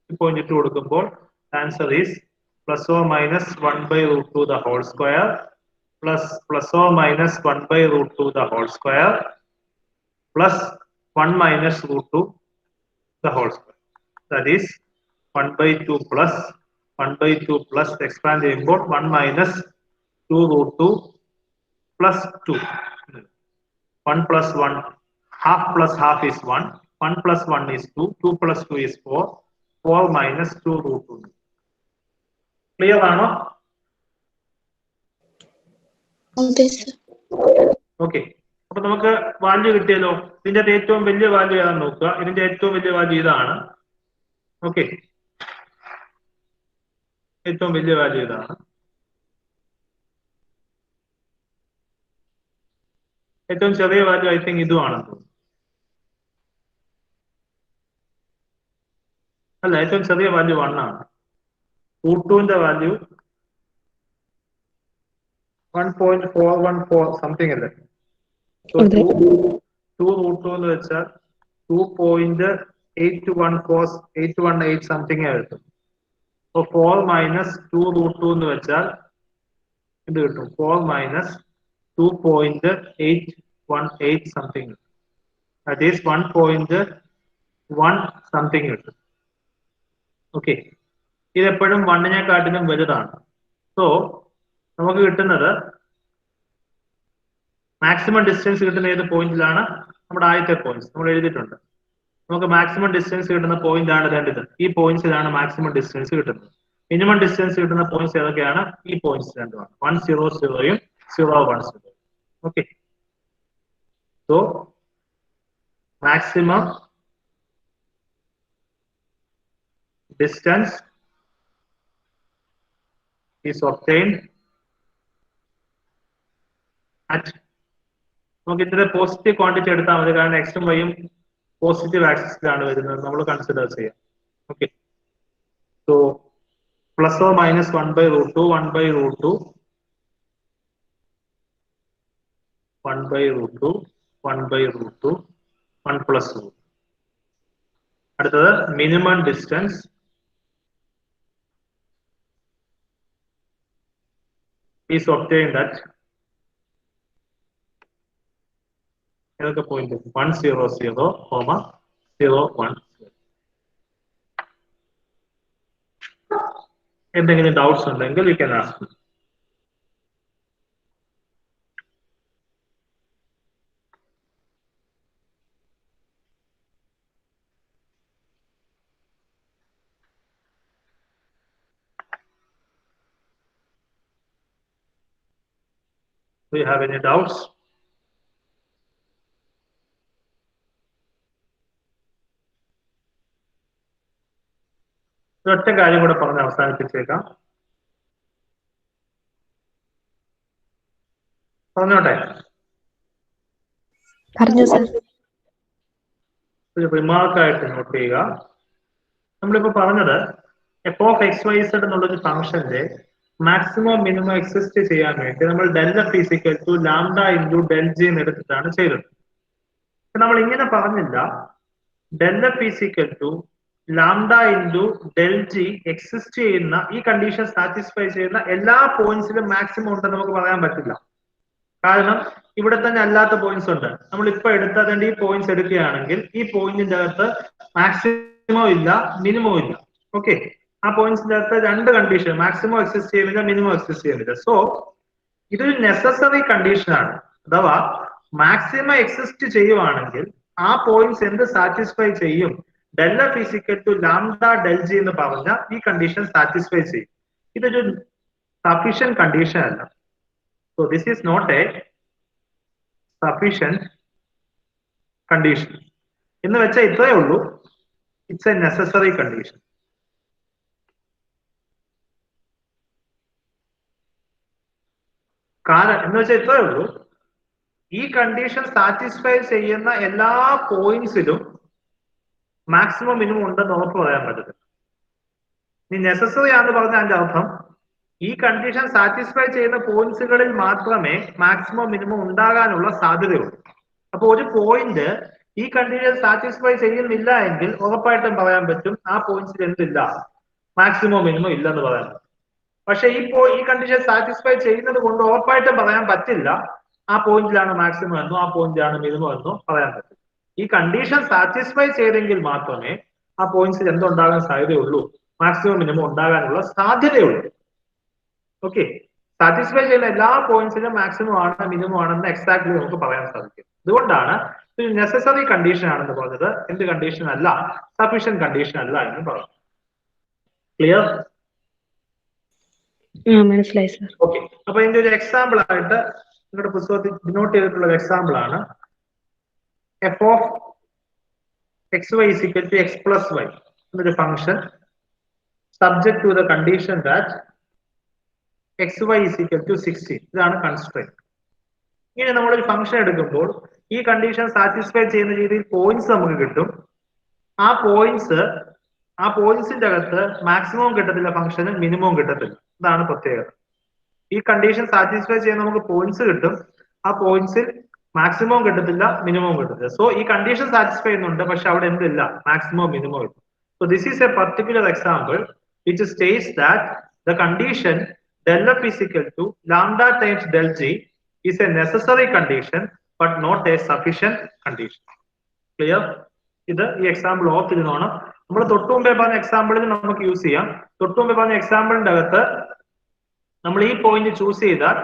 ഈ പോയിന്റ് ഇട്ട് കൊടുക്കുമ്പോൾ answer is plus or minus 1/√2 the whole square plus or minus 1/√2 the whole square plus 1 minus √2 the whole square. That is 1/2 plus 1/2 plus expand ചെയ്യുമ്പോൾ 1 minus 2√2 plus 2. 1 plus 1, half plus half is 1. 1 plus 1 is 2. 2 plus 2 is 4. 4 minus 2 root 2. Clear ആണോ? Okay. അപ്പൊ നമുക്ക് value കിട്ടിയല്ലോ. ഇതിന്റെ ഏറ്റവും വലിയ value ഏതാണെന്ന് നോക്കുക. ഇതിന്റെ ഏറ്റവും വലിയ വാല്യൂ ഇതാണ്. ഓക്കെ, ഏറ്റവും വലിയ വാല്യൂ ഇതാണ്. ഏറ്റവും ചെറിയ വാല്യൂ ഐ തിങ്ക് ഇതുമാണെന്ന് തോന്നുന്നു. അല്ല, ഏറ്റവും ചെറിയ വാല്യൂ 1 ആണ്. റൂട്ട് 2ന്റെ വാല്യൂ 1.414 സംതിങ് അല്ലേ? 2 റൂട്ട് 2 എന്ന് വെച്ചാൽ 2.818 സംതിങ് ആയിട്ടും. അപ്പൊ 4 മൈനസ് 2 റൂട്ട് 2 എന്ന് വെച്ചാൽ ഇത് കിട്ടും. 4 minus 2.818 something. That is 1.1 something കിട്ടും. ഓക്കെ, ഇതെപ്പോഴും 1-നെക്കാട്ടിലും വലുതാണ്. സോ നമുക്ക് കിട്ടുന്നത് മാക്സിമം ഡിസ്റ്റൻസ് കിട്ടുന്ന ഏത് പോയിന്റിലാണ്? നമ്മുടെ ആദ്യത്തെ പോയിന്റ്സ് നമ്മൾ എഴുതിയിട്ടുണ്ട്. നമുക്ക് മാക്സിമം ഡിസ്റ്റൻസ് കിട്ടുന്ന പോയിന്റ് ആണ് രണ്ടിത്. ഈ പോയിന്റ്സിലാണ് മാക്സിമം ഡിസ്റ്റൻസ് കിട്ടുന്നത്. മിനിമം ഡിസ്റ്റൻസ് കിട്ടുന്ന പോയിന്റ്സ് ഏതൊക്കെയാണ്? ഈ പോയിന്റ്സ് രണ്ടുമാണ്. 100യും 010. Okay, so maximum distance is obtained at, നമുക്ക് ഇതിന്റെ പോസിറ്റീവ് ക്വാണ്ടിറ്റി എടുത്താൽ മതി, കാരണം എക്സും വൈയും പോസിറ്റീവ് ആക്സിസിലാണ് വരുന്നത്. നമ്മൾ കൺസിഡർ ചെയ്യാം. Okay, so plus or minus 1/√2, 1/√2, 1/√2, 1/√2, 1 plus 2. അടുത്തത് minimum distance is obtained at ഏതൊക്കെ പോയിന്റ്? 100, 010. എന്തെങ്കിലും ഡൗട്ട്സ് ഉണ്ടെങ്കിൽ you can ask. Do you have any doubts? ഒറ്റ കാര്യം കൂടെ പറഞ്ഞ് അവസാനിപ്പിച്ചേക്കാം. പറഞ്ഞോട്ടെ? ഒരു റിമാർക്കായിട്ട് നോട്ട് ചെയ്യുക. നമ്മളിപ്പോ പറഞ്ഞത് f(x,y,z) എന്നുള്ളൊരു ഫംഗ്ഷന്റെ മാക്സിമം മിനിമം എക്സിസ്റ്റ് ചെയ്യാൻ വേണ്ടി നമ്മൾ ∇f = λ × ∇g എന്ന് എടുത്തിട്ടാണ് ചെയ്തത്. നമ്മൾ ഇങ്ങനെ പറഞ്ഞില്ല ∇f = λ × ∇g എക്സിസ്റ്റ് ചെയ്യുന്ന ഈ കണ്ടീഷൻ സാറ്റിസ്ഫൈ ചെയ്യുന്ന എല്ലാ പോയിന്റ്സിലും മാക്സിമം ഉണ്ടെന്ന് നമുക്ക് പറയാൻ പറ്റില്ല. കാരണം ഇവിടെ തന്നെ അല്ലാത്ത പോയിന്റ്സ് ഉണ്ട്. നമ്മൾ ഇപ്പൊ എടുത്തതിന്റെ ഈ പോയിന്റ്സ് എടുക്കുകയാണെങ്കിൽ ഈ പോയിന്റിന്റെ അകത്ത് മാക്സിമം ഇല്ല, മിനിമം ഇല്ല. ഓക്കെ, ആ പോയിന്റ്സിന്റെ അകത്ത് രണ്ട് കണ്ടീഷൻ, മാക്സിമം എക്സിസ്റ്റ് ചെയ്യുന്നില്ല, മിനിമം എക്സിസ്റ്റ് ചെയ്യുന്നില്ല. സോ ഇതൊരു നെസസറി കണ്ടീഷൻ ആണ്. അഥവാ മാക്സിമം എക്സിസ്റ്റ് ചെയ്യുവാണെങ്കിൽ ആ പോയിന്റ്സ് എന്ത് സാറ്റിസ്ഫൈ ചെയ്യും? ∇f = λ ∇g എന്ന് പറഞ്ഞ ഈ കണ്ടീഷൻ സാറ്റിസ്ഫൈ ചെയ്യും. ഇതൊരു സഫീഷ്യന്റ് കണ്ടീഷൻ അല്ല. So this is not a sufficient condition എന്ന് വെച്ചാൽ ഇത്രയേ ഉള്ളൂ. It's a necessary condition. കാരണം എന്ന് വെച്ചാൽ ഇത്രയേ ഉള്ളൂ, ഈ കണ്ടീഷൻ സാറ്റിസ്ഫൈ ചെയ്യുന്ന എല്ലാ പോയിന്റ്സിലും മാക്സിമം മിനിമം ഉണ്ടെന്ന് ഉറപ്പ് പറയാൻ പറ്റത്തില്ല. ഇനി നെസസറി ആണെന്ന് പറഞ്ഞ അതിന്റെ അർത്ഥം ഈ കണ്ടീഷൻ സാറ്റിസ്ഫൈ ചെയ്യുന്ന പോയിന്റ്സുകളിൽ മാത്രമേ മാക്സിമം മിനിമം ഉണ്ടാകാനുള്ള സാധ്യതയുള്ളൂ. അപ്പൊ ഒരു പോയിന്റ് ഈ കണ്ടീഷൻ സാറ്റിസ്ഫൈ ചെയ്യുന്നില്ല എങ്കിൽ ഉറപ്പായിട്ടും പറയാൻ പറ്റും ആ പോയിന്റ്സിൽ എന്തില്ല, മാക്സിമം മിനിമം ഇല്ലെന്ന് പറയാൻ പറ്റും. പക്ഷെ ഈ കണ്ടീഷൻ സാറ്റിസ്ഫൈ ചെയ്യുന്നത് കൊണ്ട് ഉറപ്പായിട്ടും പറയാൻ പറ്റില്ല ആ പോയിന്റിലാണ് മാക്സിമം എന്നോ ആ പോയിന്റിലാണ് മിനിമം എന്നോ പറയാൻ പറ്റും. ഈ കണ്ടീഷൻ സാറ്റിസ്ഫൈ ചെയ്തെങ്കിൽ മാത്രമേ ആ പോയിന്റ്സിൽ എന്തുണ്ടാകാൻ സാധ്യതയുള്ളൂ, മാക്സിമം മിനിമം ഉണ്ടാകാനുള്ള സാധ്യതയുള്ളൂ. ഓക്കെ, സാറ്റിസ്ഫൈ ചെയ്യുന്ന എല്ലാ പോയിന്റ്സിലും മാക്സിമം ആണ് മിനിമം ആണെന്ന് എക്സാക്ട്ലി നമുക്ക് പറയാൻ സാധിക്കും. അതുകൊണ്ടാണ് ഇത് നെസസറി കണ്ടീഷൻ ആണെന്ന് പറഞ്ഞത്. എന്ത് കണ്ടീഷൻ അല്ല? സഫീഷ്യന്റ് കണ്ടീഷൻ അല്ല എന്ന് പറഞ്ഞു. ക്ലിയർ? മനസ്സിലായി സർ. ഓക്കെ, അപ്പൊ ഇതിന്റെ ഒരു എക്സാമ്പിൾ ആയിട്ട് നിങ്ങളുടെ പുസ്തകത്തിൽ ഡിനോട്ട് ചെയ്തിട്ടുള്ള ഒരു എക്സാമ്പിൾ ആണ് f of xy is equal to x plus y എന്നൊരു function subject to the condition that xy is equal to 16. ഇതാണ് കൺസ്ട്രെയിന്റ്. ഇങ്ങനെ നമ്മളൊരു ഫംഗ്ഷൻ എടുക്കുമ്പോൾ ഈ കണ്ടീഷൻ സാറ്റിസ്ഫൈ ചെയ്യുന്ന രീതിയിൽ പോയിന്റ്സ് നമുക്ക് കിട്ടും. ആ പോയിന്റ്സിന്റെ അകത്ത് മാക്സിമം കിട്ടത്തില്ല ഫംഗ്ഷന്, മിനിമം കിട്ടത്തില്ല. ഇതാണ് പ്രത്യേകത. ഈ കണ്ടീഷൻ സാറ്റിസ്ഫൈ ചെയ്യാൻ നമുക്ക് പോയിന്റ്സ് കിട്ടും. ആ പോയിന്റ്സിൽ മാക്സിമം കിട്ടത്തില്ല, മിനിമം കിട്ടത്തില്ല. സോ ഈ കണ്ടീഷൻ സാറ്റിസ്ഫൈ ചെയ്യുന്നുണ്ട്, പക്ഷെ അവിടെ എന്തില്ല? മാക്സിമം മിനിമം ഇല്ല. So this is A particular example which States that the condition del f is equal to lambda times del g is a necessary condition but not a sufficient condition. Clear? ഇത് ഈ example of ഇരുന്നോണം. നമ്മൾ തൊട്ടുമുമ്പേ പറഞ്ഞ എക്സാമ്പിളിൽ നമുക്ക് use ചെയ്യാം. തൊട്ടുമുമ്പേ പറഞ്ഞ എക്സാമ്പിളിന്റെ അകത്ത് നമ്മൾ ഈ പോയിന്റ് ചൂസ് ചെയ്താൽ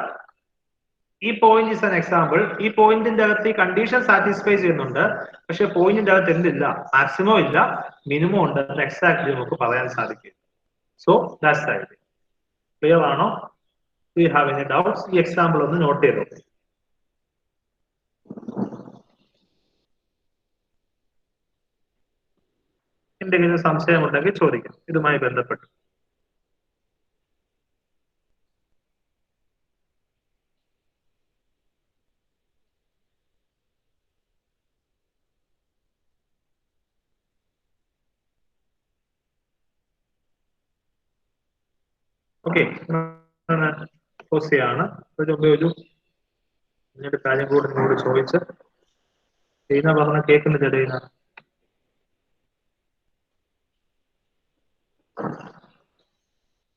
ഈ പോയിന്റ് ഇസ് ആൻ എക്സാമ്പിൾ. ഈ പോയിന്റിന്റെ അകത്ത് ഈ കണ്ടീഷൻ സാറ്റിസ്ഫൈ ചെയ്യുന്നുണ്ട്, പക്ഷെ പോയിന്റിന്റെ അകത്ത് എന്തില്ല? മാക്സിമം ഇല്ല, മിനിമം ഉണ്ട്. എക്സാക്ട്ലി നമുക്ക് പറയാൻ സാധിക്കും. So that's the idea. Clear ആണോ? Do you have any doubts? ഈ എക്സാമ്പിൾ ഒന്ന് നോട്ട് ചെയ്തോ. എന്തെങ്കിലും സംശയമുണ്ടെങ്കിൽ ചോദിക്കാം ഇതുമായി ബന്ധപ്പെട്ട്. ഓക്കെ, ആണ് ഒരു കാര്യം കൂടെ നിങ്ങളോട് ചോദിച്ച് ഡീന പറഞ്ഞ കേൾക്കുന്നില്ല. ഡീന